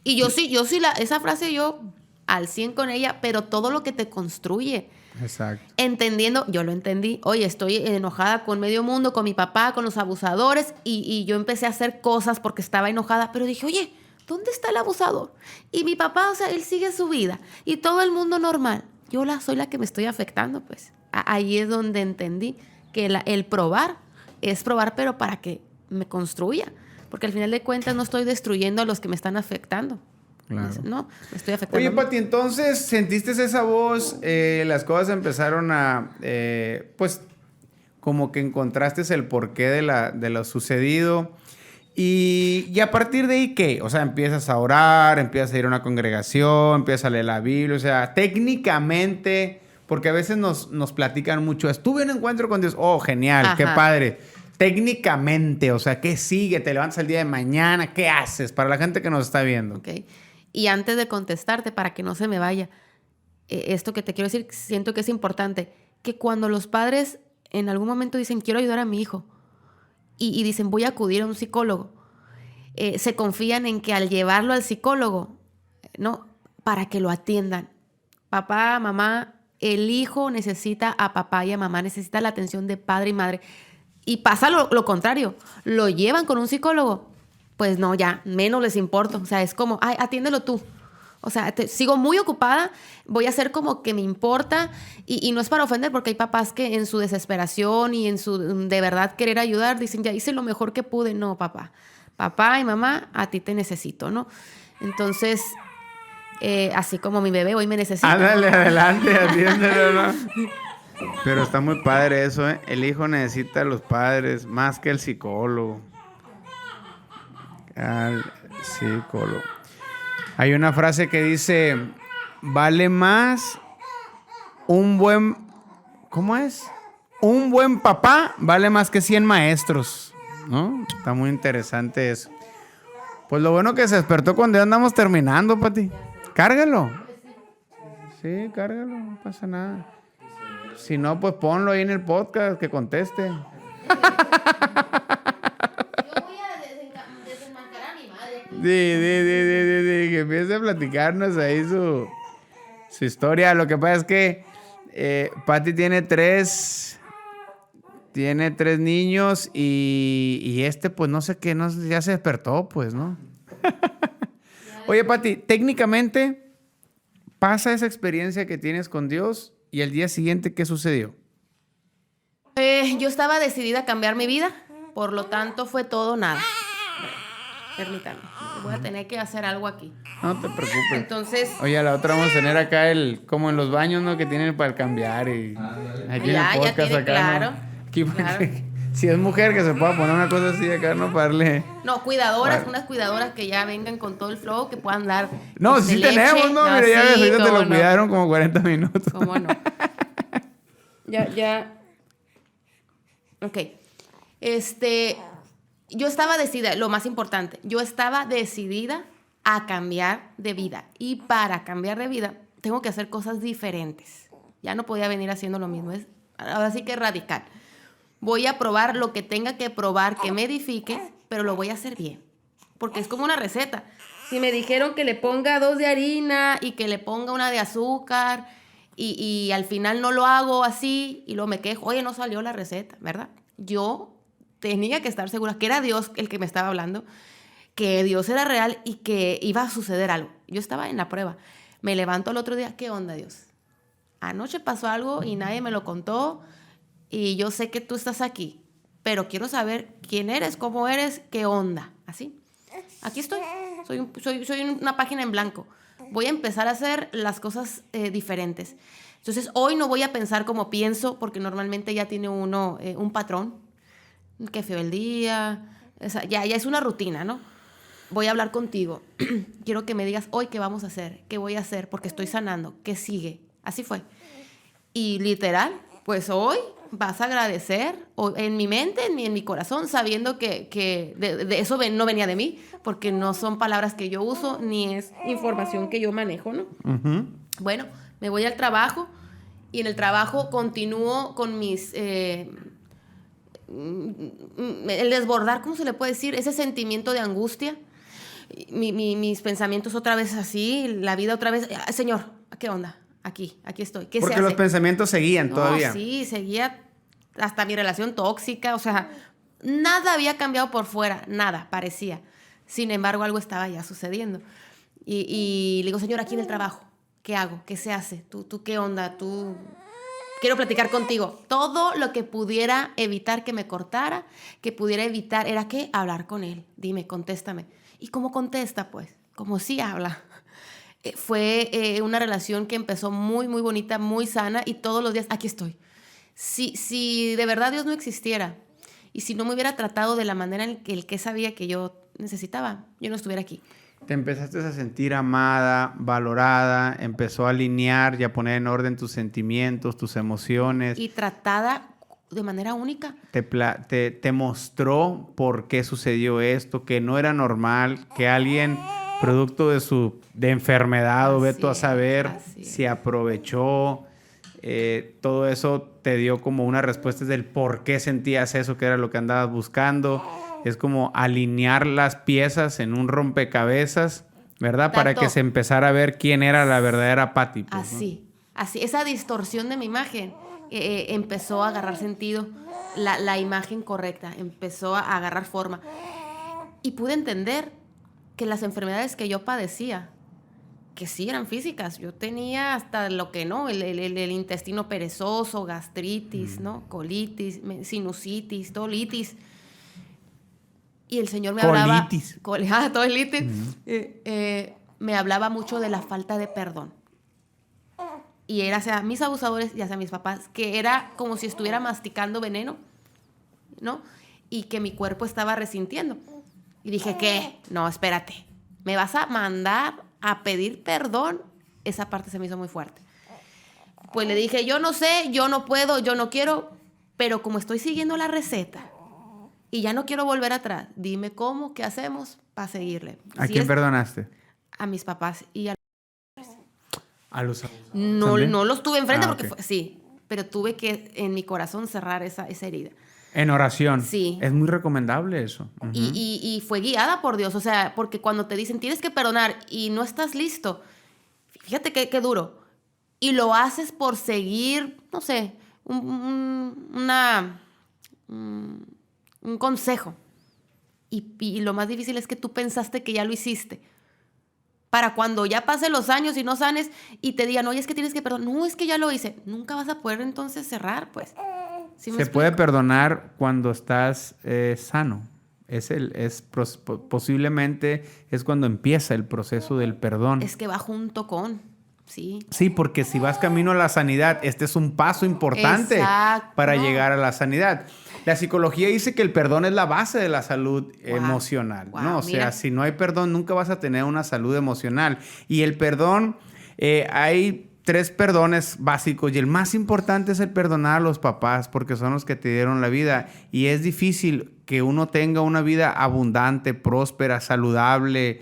[SPEAKER 1] Y yo sí, esa frase yo al 100 con ella, pero todo lo que te construye.
[SPEAKER 2] Exacto.
[SPEAKER 1] Entendiendo, yo lo entendí. Oye, estoy enojada con medio mundo, con mi papá, con los abusadores, y yo empecé a hacer cosas porque estaba enojada, pero dije, oye, ¿dónde está el abusador? Y mi papá, o sea, él sigue su vida, y todo el mundo normal. Yo soy la que me estoy afectando, pues. Ahí es donde entendí que el probar es probar, pero para que me construya, porque al final de cuentas no estoy destruyendo a los que me están afectando.
[SPEAKER 2] Claro.
[SPEAKER 1] No, me estoy afectando.
[SPEAKER 2] Oye, Pati, entonces sentiste esa voz, las cosas empezaron a, pues, como que encontraste el porqué de lo sucedido. Y a partir de ahí, ¿qué? O sea, empiezas a orar, empiezas a ir a una congregación, empiezas a leer la Biblia, o sea, técnicamente, porque a veces nos platican mucho, estuve en un encuentro con Dios, oh, genial,
[SPEAKER 1] Ajá.
[SPEAKER 2] qué padre. Técnicamente, o sea, ¿qué sigue? ¿Te levantas el día de mañana? ¿Qué haces? Para la gente que nos está viendo.
[SPEAKER 1] Okay. Y antes de contestarte, para que no se me vaya, esto que te quiero decir, siento que es importante, que cuando los padres en algún momento dicen, quiero ayudar a mi hijo, y dicen, voy a acudir a un psicólogo, se confían en que al llevarlo al psicólogo, ¿no? Para que lo atiendan. Papá, mamá, el hijo necesita a papá y a mamá, necesita la atención de padre y madre. Y pasa lo contrario, lo llevan con un psicólogo, pues no, ya, menos les importa. O sea, es como, ay, atiéndelo tú. O sea, sigo muy ocupada, voy a hacer como que me importa. Y no es para ofender, porque hay papás que en su desesperación y en su de verdad querer ayudar, dicen, ya hice lo mejor que pude. No, papá, papá y mamá, a ti te necesito, ¿no? Entonces, así como mi bebé hoy me necesita.
[SPEAKER 2] Ándale, adelante, atiéndelo, ¿no? Pero está muy padre eso, ¿eh? El hijo necesita a los padres más que el psicólogo. Al psicólogo. Hay una frase que dice, vale más un buen... ¿Cómo es? Un buen papá vale más que 100 maestros, ¿no? Está muy interesante eso. Pues lo bueno que se despertó cuando ya andamos terminando, Pati. Cárgalo. Sí, cárgalo, no pasa nada. Si no, pues ponlo ahí en el podcast, que conteste.
[SPEAKER 1] Yo voy a desenmascarar a mi madre.
[SPEAKER 2] Sí, que empiece a platicarnos ahí su historia. Lo que pasa es que Pati tiene tres niños y pues no sé qué, no, ya se despertó, pues, ¿no? Oye, Pati, técnicamente pasa esa experiencia que tienes con Dios y el día siguiente, ¿qué sucedió?
[SPEAKER 1] Yo estaba decidida a cambiar mi vida, por lo tanto fue todo o nada. Permítame, voy a tener que hacer algo aquí.
[SPEAKER 2] No te preocupes.
[SPEAKER 1] Entonces,
[SPEAKER 2] Oye, a la otra vamos a tener acá como en los baños, ¿no? Que tienen para cambiar y aquí
[SPEAKER 1] Ya,
[SPEAKER 2] en el
[SPEAKER 1] ya
[SPEAKER 2] podcast
[SPEAKER 1] tiene,
[SPEAKER 2] acá,
[SPEAKER 1] claro,
[SPEAKER 2] ¿no? Aquí
[SPEAKER 1] claro.
[SPEAKER 2] si es mujer que se pueda poner una cosa así acá, ¿no? Para darle...
[SPEAKER 1] no, cuidadoras, unas cuidadoras que ya vengan con todo el flow, que puedan dar
[SPEAKER 2] No, sí
[SPEAKER 1] leche.
[SPEAKER 2] tenemos, ¿no? Mira, ya ves,
[SPEAKER 1] sí,
[SPEAKER 2] ahorita te
[SPEAKER 1] cómo
[SPEAKER 2] lo
[SPEAKER 1] no.
[SPEAKER 2] cuidaron como 40 minutos.
[SPEAKER 1] ¿Cómo no? Ya. Ok. Yo estaba decidida, lo más importante, yo estaba decidida a cambiar de vida. Y para cambiar de vida, tengo que hacer cosas diferentes. Ya no podía venir haciendo lo mismo. Ahora sí que es radical. Voy a probar lo que tenga que probar, que me edifique, pero lo voy a hacer bien. Porque es como una receta. Si me dijeron que le ponga 2 de harina y que le ponga 1 de azúcar y al final no lo hago así y luego me quejo, oye, no salió la receta, ¿verdad? Yo tenía que estar segura que era Dios el que me estaba hablando, que Dios era real y que iba a suceder algo. Yo estaba en la prueba. Me levanto el otro día, ¿qué onda, Dios? Anoche pasó algo y nadie me lo contó y yo sé que tú estás aquí, pero quiero saber quién eres, cómo eres, qué onda. Así. Aquí estoy. Soy una página en blanco. Voy a empezar a hacer las cosas diferentes. Entonces, hoy no voy a pensar como pienso, porque normalmente ya tiene uno un patrón. Qué feo el día. O sea, ya es una rutina, ¿no? Voy a hablar contigo. Quiero que me digas hoy qué vamos a hacer, qué voy a hacer, porque estoy sanando, qué sigue. Así fue. Y literal, pues hoy vas a agradecer, o en mi mente, en mi corazón, sabiendo que de eso no venía de mí, porque no son palabras que yo uso, ni es información que yo manejo, ¿no?
[SPEAKER 2] Uh-huh.
[SPEAKER 1] Bueno, me voy al trabajo y en el trabajo continúo con mis... el desbordar, ¿cómo se le puede decir? Ese sentimiento de angustia. Mis pensamientos otra vez así, la vida otra vez. Señor, ¿qué onda? Aquí estoy. ¿Qué
[SPEAKER 2] Porque
[SPEAKER 1] se hace?
[SPEAKER 2] los pensamientos seguían todavía.
[SPEAKER 1] Sí, seguía hasta mi relación tóxica. O sea, nada había cambiado por fuera, nada, parecía. Sin embargo, algo estaba ya sucediendo. Y le digo, Señor, aquí en el trabajo, ¿qué hago? ¿Qué se hace? ¿Tú qué onda? Quiero platicar contigo. Todo lo que pudiera evitar que me cortara, que pudiera evitar, era que hablar con él. Dime, contéstame. ¿Y cómo contesta? Pues, como sí habla. Fue una relación que empezó muy, muy bonita, muy sana, y todos los días, aquí estoy. Si de verdad Dios no existiera, y si no me hubiera tratado de la manera en que sabía que yo necesitaba, yo no estuviera aquí.
[SPEAKER 2] Te empezaste a sentir amada, valorada, empezó a alinear y a poner en orden tus sentimientos, tus emociones.
[SPEAKER 1] Y tratada de manera única.
[SPEAKER 2] Te mostró por qué sucedió esto, que no era normal, que alguien, producto de enfermedad o veto a saber, se aprovechó. Todo eso te dio como una respuesta del por qué sentías eso, que era lo que andabas buscando. Es como alinear las piezas en un rompecabezas, ¿verdad? Para que se empezara a ver quién era la verdadera Pati. Pues,
[SPEAKER 1] así. Esa distorsión de mi imagen empezó a agarrar sentido. La imagen correcta empezó a agarrar forma. Y pude entender que las enfermedades que yo padecía, que sí eran físicas. Yo tenía hasta lo que no, el intestino perezoso, gastritis, ¿no? Colitis, sinusitis, tolitis. Y el Señor me hablaba...
[SPEAKER 2] Colitis.
[SPEAKER 1] Colitis. Me hablaba mucho de la falta de perdón. Y era hacia mis abusadores y hacia mis papás, que era como si estuviera masticando veneno, ¿no? Y que mi cuerpo estaba resintiendo. Y dije, ¿qué? No, espérate. ¿Me vas a mandar a pedir perdón? Esa parte se me hizo muy fuerte. Pues le dije, yo no sé, yo no puedo, yo no quiero, pero como estoy siguiendo la receta y ya no quiero volver atrás, dime cómo, qué hacemos para seguirle.
[SPEAKER 2] ¿A quién perdonaste?
[SPEAKER 1] A mis papás y
[SPEAKER 2] a los
[SPEAKER 1] no los tuve enfrente porque
[SPEAKER 2] okay.
[SPEAKER 1] sí, pero tuve que en mi corazón cerrar esa herida.
[SPEAKER 2] En oración.
[SPEAKER 1] Sí.
[SPEAKER 2] Es muy recomendable eso. Uh-huh.
[SPEAKER 1] Y fue guiada por Dios, o sea, porque cuando te dicen tienes que perdonar y no estás listo, fíjate qué duro. Y lo haces por seguir, no sé, un consejo. Y lo más difícil es que tú pensaste que ya lo hiciste. Para cuando ya pasen los años y no sanes y te digan, oye, es que tienes que perdonar. No, es que ya lo hice. Nunca vas a poder entonces cerrar, pues. ¿Sí me
[SPEAKER 2] Se puede perdonar cuando estás sano. Posiblemente es cuando empieza el proceso del perdón.
[SPEAKER 1] Es que va junto con... Sí.
[SPEAKER 2] Sí, porque si vas camino a la sanidad, este es un paso importante para llegar a la sanidad. La psicología dice que el perdón es la base de la salud emocional, ¿no? O sea, si no hay perdón, nunca vas a tener una salud emocional. Y el perdón, hay 3 perdones básicos y el más importante es el perdonar a los papás porque son los que te dieron la vida. Y es difícil que uno tenga una vida abundante, próspera, saludable,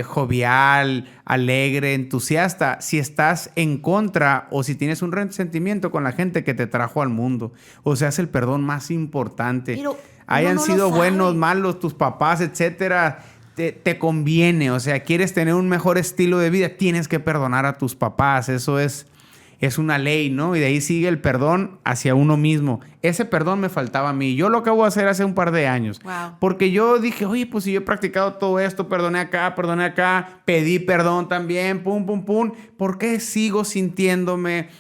[SPEAKER 2] jovial, alegre, entusiasta, si estás en contra o si tienes un resentimiento con la gente que te trajo al mundo. O sea, es el perdón más importante.
[SPEAKER 1] Pero
[SPEAKER 2] hayan sido buenos, malos, tus papás, etcétera, te conviene. O sea, quieres tener un mejor estilo de vida, tienes que perdonar a tus papás. Eso es una ley, ¿no? Y de ahí sigue el perdón hacia uno mismo. Ese perdón me faltaba a mí. Yo lo acabo de hacer hace un par de años.
[SPEAKER 1] Wow.
[SPEAKER 2] Porque yo dije, oye, pues si yo he practicado todo esto, perdoné acá, pedí perdón también, pum, pum, pum. ¿Por qué sigo sintiéndome?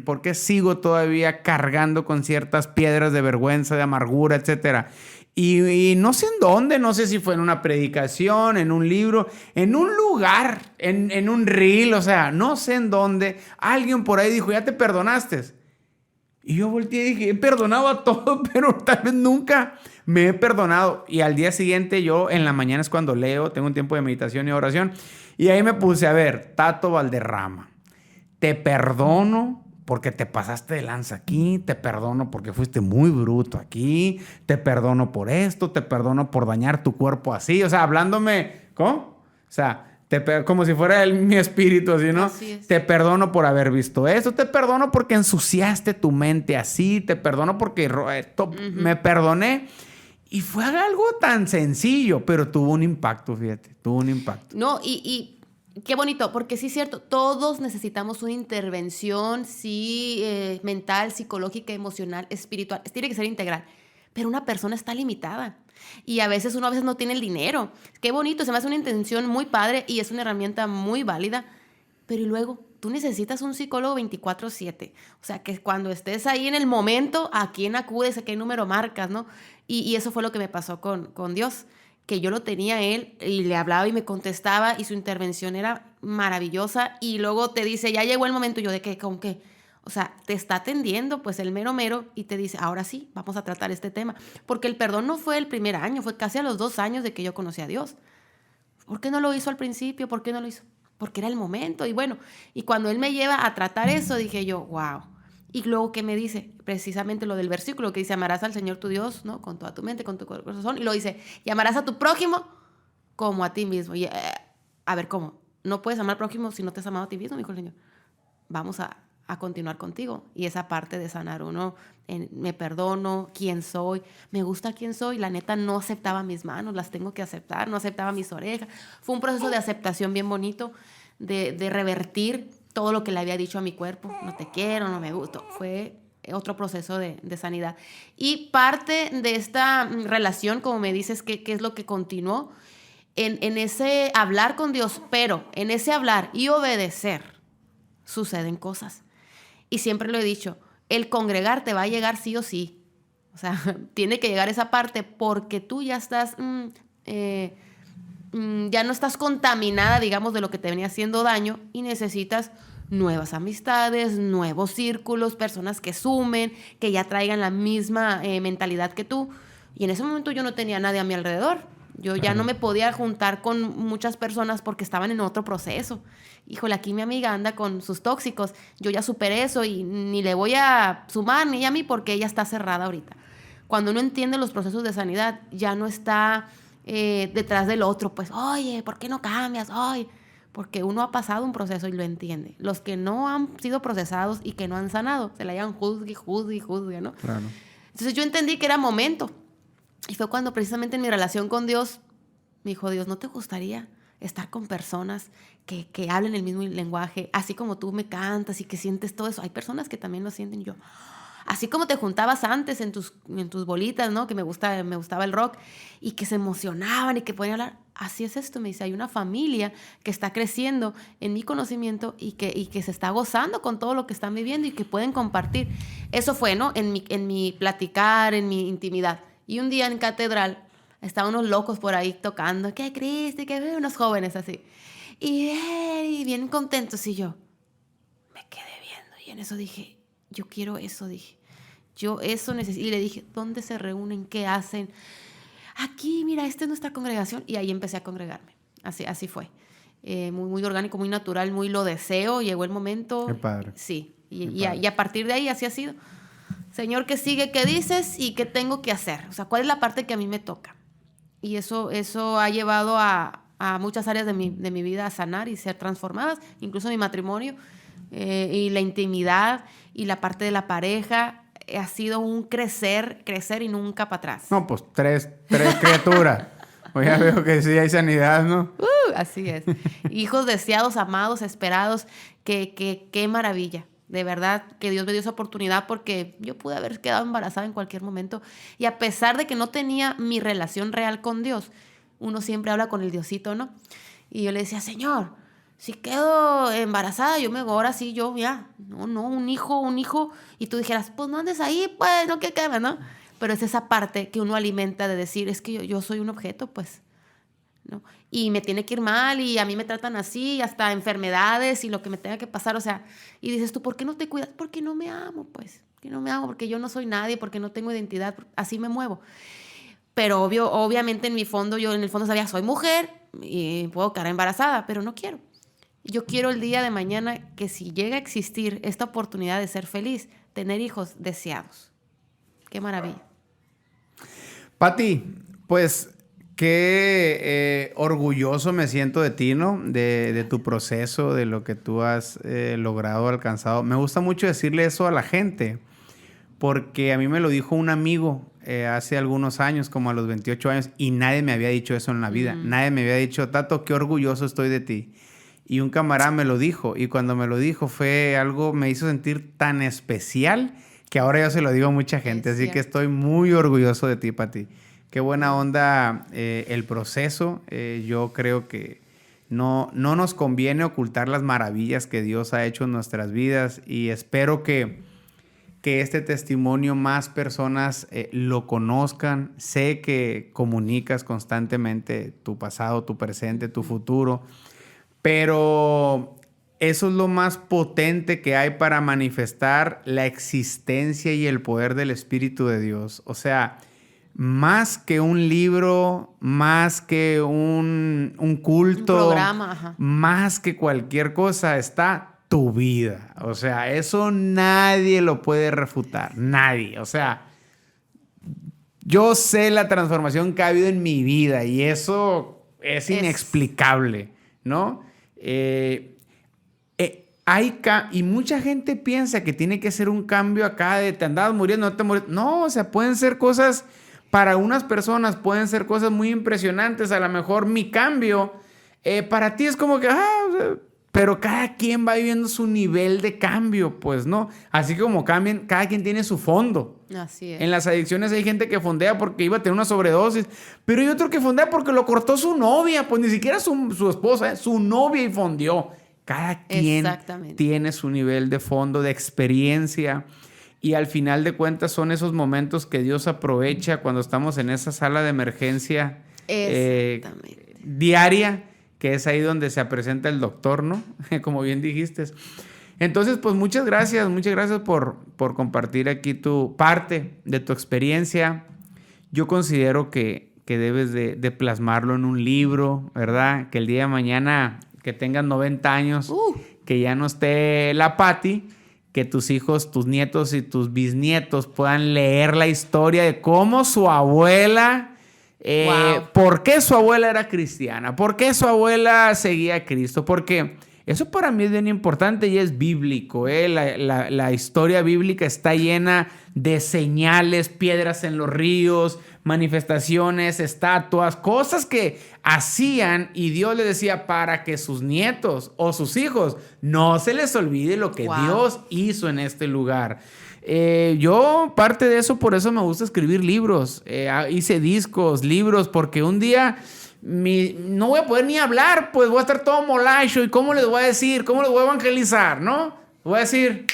[SPEAKER 2] ¿Por qué sigo todavía cargando con ciertas piedras de vergüenza, de amargura, etcétera? Y no sé en dónde, no sé si fue en una predicación, en un libro, en un lugar, en un reel, o sea, no sé en dónde, alguien por ahí dijo, ¿ya te perdonaste? Y yo volteé y dije, he perdonado a todo, pero tal vez nunca me he perdonado. Y al día siguiente yo en la mañana es cuando leo, tengo un tiempo de meditación y oración, y ahí me puse a ver, Tato Valderrama, te perdono porque te pasaste de lanza aquí, te perdono porque fuiste muy bruto aquí, te perdono por esto, te perdono por dañar tu cuerpo así, o sea, hablándome, ¿cómo? O sea, como si fuera mi espíritu así, ¿no?
[SPEAKER 1] Así es.
[SPEAKER 2] Te perdono por haber visto esto, te perdono porque ensuciaste tu mente así, te perdono porque me perdoné. Y fue algo tan sencillo, pero tuvo un impacto, fíjate, tuvo un impacto.
[SPEAKER 1] No, y qué bonito, porque sí es cierto, todos necesitamos una intervención, sí, mental, psicológica, emocional, espiritual. Tiene que ser integral. Pero una persona está limitada. Y a veces uno no tiene el dinero. Qué bonito, se me hace una intención muy padre y es una herramienta muy válida. Pero y luego, tú necesitas un psicólogo 24/7. O sea, que cuando estés ahí en el momento, ¿a quién acudes? ¿A qué número marcas? ¿No? Y eso fue lo que me pasó con Dios. Que yo lo tenía a él y le hablaba y me contestaba y su intervención era maravillosa y luego te dice, ya llegó el momento, y yo, ¿de qué? ¿Con qué? O sea, te está atendiendo pues el mero y te dice, ahora sí, vamos a tratar este tema. Porque el perdón no fue el primer año, fue casi a los 2 años de que yo conocí a Dios. ¿Por qué no lo hizo al principio? ¿Por qué no lo hizo? Porque era el momento. Y bueno, y cuando él me lleva a tratar eso, dije yo, wow. Y luego que me dice, precisamente lo del versículo que dice, amarás al Señor tu Dios, ¿no? Con toda tu mente, con tu corazón. Y lo dice, y amarás a tu prójimo como a ti mismo. Y, a ver, ¿cómo? No puedes amar al prójimo si no te has amado a ti mismo, dijo el Señor. Vamos a continuar contigo. Y esa parte de sanar uno, me perdono, quién soy, me gusta quién soy. La neta no aceptaba mis manos, las tengo que aceptar, no aceptaba mis orejas. Fue un proceso de aceptación bien bonito, de revertir todo lo que le había dicho a mi cuerpo, no te quiero, no me gusta. Fue otro proceso de sanidad. Y parte de esta relación, como me dices, ¿qué es lo que continuó? En ese hablar con Dios, pero en ese hablar y obedecer, suceden cosas. Y siempre lo he dicho, el congregar te va a llegar sí o sí. O sea, tiene que llegar esa parte porque tú ya estás, ya no estás contaminada, digamos, de lo que te venía haciendo daño y necesitas nuevas amistades, nuevos círculos, personas que sumen, que ya traigan la misma mentalidad que tú. Y en ese momento yo no tenía a nadie a mi alrededor. Yo ya no me podía juntar con muchas personas porque estaban en otro proceso. Híjole, aquí mi amiga anda con sus tóxicos. Yo ya superé eso y ni le voy a sumar ni a mí porque ella está cerrada ahorita. Cuando uno entiende los procesos de sanidad, ya no está detrás del otro. Pues, oye, ¿por qué no cambias? Oye, porque uno ha pasado un proceso y lo entiende. Los que no han sido procesados y que no han sanado, se la llaman juzgue, ¿no?
[SPEAKER 2] Claro.
[SPEAKER 1] Entonces yo entendí que era momento. Y fue cuando precisamente en mi relación con Dios, me dijo Dios, ¿no te gustaría estar con personas que hablen el mismo lenguaje? Así como tú me cantas y que sientes todo eso. Hay personas que también lo sienten. Yo, así como te juntabas antes en tus bolitas, ¿no? Que me gustaba el rock y que se emocionaban y que podían hablar. Así es esto, me dice. Hay una familia que está creciendo en mi conocimiento y que se está gozando con todo lo que están viviendo y que pueden compartir. Eso fue, ¿no? En mi platicar, en mi intimidad. Y un día en catedral estaban unos locos por ahí tocando. ¡Qué Cristi! ¡Qué veo! Unos jóvenes así. Y bien contentos. Y yo me quedé viendo. Y en eso dije, yo quiero eso, dije. Yo eso necesito. Y le dije, ¿dónde se reúnen? ¿Qué hacen? Aquí, mira, esta es nuestra congregación. Y ahí empecé a congregarme. Así fue. Muy, muy orgánico, muy natural, muy lo deseo. Llegó el momento.
[SPEAKER 2] Qué padre.
[SPEAKER 1] Sí.
[SPEAKER 2] Qué padre.
[SPEAKER 1] Y a partir de ahí así ha sido. Señor, ¿qué sigue? ¿Qué dices? ¿Y qué tengo que hacer? O sea, ¿cuál es la parte que a mí me toca? Y eso ha llevado a muchas áreas de mi vida a sanar y ser transformadas, incluso mi matrimonio y la intimidad y la parte de la pareja. Ha sido un crecer y nunca para atrás.
[SPEAKER 2] No, pues tres criaturas. Pues ya veo que sí hay sanidad, ¿no?
[SPEAKER 1] Así es. Hijos deseados, amados, esperados. Qué maravilla. De verdad que Dios me dio esa oportunidad porque yo pude haber quedado embarazada en cualquier momento. Y a pesar de que no tenía mi relación real con Dios, uno siempre habla con el Diosito, ¿no? Y yo le decía, Señor, si quedo embarazada, yo me ahora sí, yo ya, no, un hijo. Y tú dijeras, pues no andes ahí, pues, no que queme, ¿no? Pero es esa parte que uno alimenta de decir, es que yo soy un objeto, pues, ¿no? Y me tiene que ir mal y a mí me tratan así, hasta enfermedades y lo que me tenga que pasar, o sea, y dices tú, ¿por qué no te cuidas? Porque no me amo, pues, que no me amo, porque yo no soy nadie, porque no tengo identidad, así me muevo. Pero obviamente en el fondo sabía, soy mujer y puedo quedar embarazada, pero no quiero. Yo quiero el día de mañana que si llega a existir esta oportunidad de ser feliz, tener hijos deseados. Qué maravilla.
[SPEAKER 2] Pati, pues qué orgulloso me siento de ti, ¿no? De tu proceso, de lo que tú has logrado, alcanzado. Me gusta mucho decirle eso a la gente, porque a mí me lo dijo un amigo hace algunos años, como a los 28 años, y nadie me había dicho eso en la vida. Nadie me había dicho, Tato, qué orgulloso estoy de ti. Y un camarada me lo dijo, y cuando me lo dijo fue algo, me hizo sentir tan especial que ahora yo se lo digo a mucha gente. Así que estoy muy orgulloso de ti, Pati. Qué buena onda el proceso. Yo creo que no nos conviene ocultar las maravillas que Dios ha hecho en nuestras vidas, y espero que este testimonio más personas lo conozcan. Sé que comunicas constantemente tu pasado, tu presente, tu futuro, pero eso es lo más potente que hay para manifestar la existencia y el poder del Espíritu de Dios. O sea, más que un libro, más que un culto,
[SPEAKER 1] un programa, ajá.
[SPEAKER 2] Más que cualquier cosa está tu vida. O sea, eso nadie lo puede refutar. Nadie. O sea, yo sé la transformación que ha habido en mi vida y eso es inexplicable, ¿no? Y mucha gente piensa que tiene que ser un cambio acá de te andabas muriendo, no te mueres. No, o sea, pueden ser cosas, para unas personas pueden ser cosas muy impresionantes. A lo mejor mi cambio, para ti es como que, pero cada quien va viviendo su nivel de cambio, pues, ¿no? Así como cambian, cada quien tiene su fondo.
[SPEAKER 1] Así es.
[SPEAKER 2] En las adicciones hay gente que fondea porque iba a tener una sobredosis, pero hay otro que fondea porque lo cortó su novia, pues ni siquiera su esposa, su novia, y fondeó. Cada quien tiene su nivel de fondo, de experiencia. Y al final de cuentas son esos momentos que Dios aprovecha cuando estamos en esa sala de emergencia diaria, que es ahí donde se presenta el doctor, ¿no? Como bien dijiste. Entonces, pues muchas gracias por compartir aquí tu parte de tu experiencia. Yo considero que debes de plasmarlo en un libro, ¿verdad? Que el día de mañana, que tengas 90 años, que ya no esté la Pati, que tus hijos, tus nietos y tus bisnietos puedan leer la historia de cómo su abuela, por qué su abuela era cristiana, por qué su abuela seguía a Cristo, porque eso para mí es bien importante y es bíblico. La historia bíblica está llena de señales, piedras en los ríos, manifestaciones, estatuas, cosas que hacían y Dios le decía para que sus nietos o sus hijos no se les olvide lo que Dios hizo en este lugar. Yo, parte de eso, por eso me gusta escribir libros. Hice discos, libros, porque un día no voy a poder ni hablar, pues voy a estar todo molacho. ¿Y cómo les voy a decir? ¿Cómo les voy a evangelizar? ¿No? Voy a decir,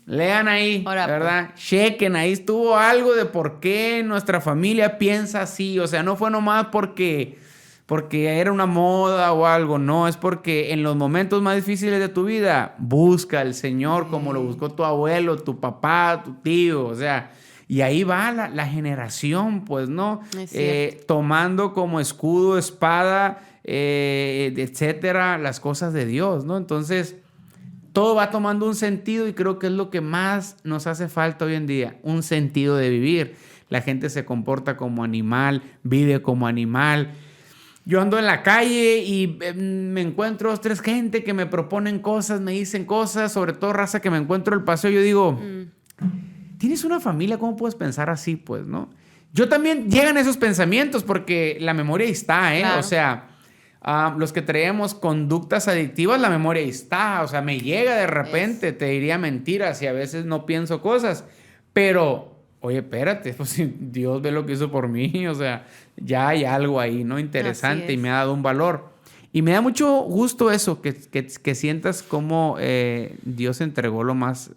[SPEAKER 2] lean ahí, ¿verdad? Chequen, ahí estuvo algo de por qué nuestra familia piensa así. O sea, no fue nomás porque era una moda o algo. No, es porque en los momentos más difíciles de tu vida, busca al Señor como lo buscó tu abuelo, tu papá, tu tío. O sea, y ahí va la generación, pues, ¿no? Tomando como escudo, espada, etcétera, las cosas de Dios, ¿no? Entonces, todo va tomando un sentido y creo que es lo que más nos hace falta hoy en día, un sentido de vivir. La gente se comporta como animal, vive como animal. Yo ando en la calle y me encuentro 2, 3 gente que me proponen cosas, me dicen cosas, sobre todo raza que me encuentro en el paseo. Yo digo, ¿tienes una familia? ¿Cómo puedes pensar así? Pues, ¿no? Yo también llegan esos pensamientos porque la memoria ahí está, ¿eh? Claro. O sea, los que traemos conductas adictivas, la memoria ahí está. O sea, me llega de repente, te diría mentiras y a veces no pienso cosas. Pero, oye, espérate, pues Dios ve lo que hizo por mí. O sea, ya hay algo ahí, ¿no? Interesante y me ha dado un valor. Y me da mucho gusto eso, que sientas cómo Dios entregó lo más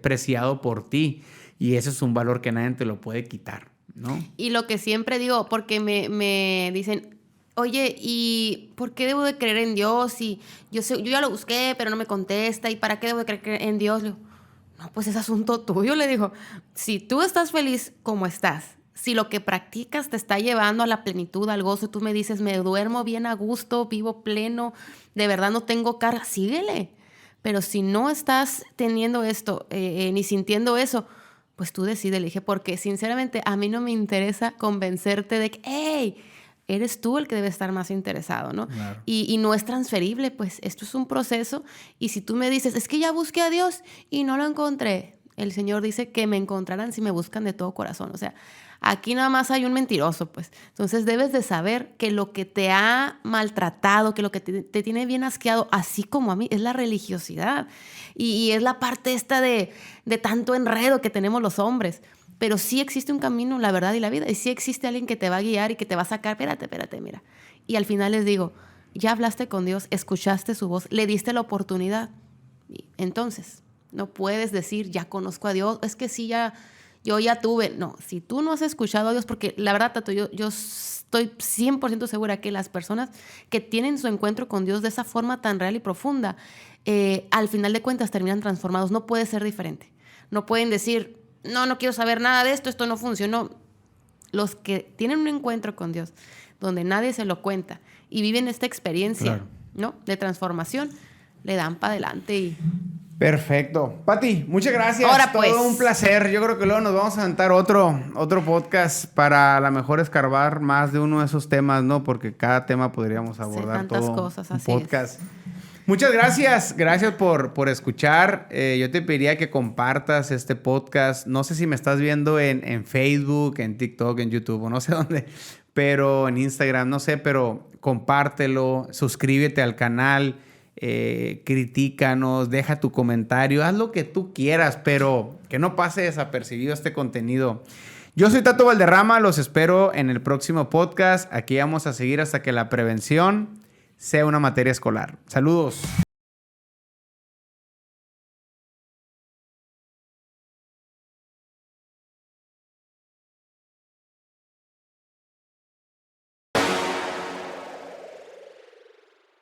[SPEAKER 2] preciado por ti. Y eso es un valor que nadie te lo puede quitar, ¿no? Y lo que siempre digo, porque me dicen, oye, ¿y por qué debo de creer en Dios? Y yo ya lo busqué, pero no me contesta. ¿Y para qué debo de creer en Dios? Le digo, no, pues es asunto tuyo. Le digo, si tú estás feliz como estás, si lo que practicas te está llevando a la plenitud, al gozo, tú me dices, me duermo bien a gusto, vivo pleno, de verdad no tengo carga, síguele. Pero si no estás teniendo esto, ni sintiendo eso, pues tú decide, le dije, porque sinceramente a mí no me interesa convencerte de que, hey, eres tú el que debe estar más interesado, ¿no? Claro. Y no es transferible, pues esto es un proceso. Y si tú me dices, es que ya busqué a Dios y no lo encontré, el Señor dice que me encontrarán si me buscan de todo corazón. O sea, aquí nada más hay un mentiroso, pues. Entonces debes de saber que lo que te ha maltratado, que lo que te tiene bien asqueado, así como a mí, es la religiosidad. Y es la parte esta de tanto enredo que tenemos los hombres. Pero sí existe un camino, la verdad y la vida. Y sí existe alguien que te va a guiar y que te va a sacar, espérate, mira. Y al final les digo, ya hablaste con Dios, escuchaste su voz, le diste la oportunidad. Y entonces, no puedes decir, ya conozco a Dios, es que sí, yo ya tuve. No, si tú no has escuchado a Dios, porque la verdad, Tato, yo estoy 100% segura que las personas que tienen su encuentro con Dios de esa forma tan real y profunda, al final de cuentas terminan transformados. No puede ser diferente. No pueden decir, no quiero saber nada de esto no funcionó. Los que tienen un encuentro con Dios, donde nadie se lo cuenta, y viven esta experiencia, claro, ¿no?, de transformación, le dan para adelante y... Perfecto. Pati, muchas gracias. Ahora, todo pues, un placer. Yo creo que luego nos vamos a sentar otro podcast para a lo mejor escarbar más de uno de esos temas, ¿no? Porque cada tema podríamos abordar tantas todo cosas, un podcast. Muchas gracias. Gracias por escuchar. Yo te pediría que compartas este podcast. No sé si me estás viendo en Facebook, en TikTok, en YouTube o no sé dónde, pero en Instagram, no sé, pero compártelo, suscríbete al canal. Critícanos, deja tu comentario, haz lo que tú quieras, pero que no pase desapercibido este contenido. Yo soy Tato Valderrama, los espero en el próximo podcast. Aquí vamos a seguir hasta que la prevención sea una materia escolar. Saludos.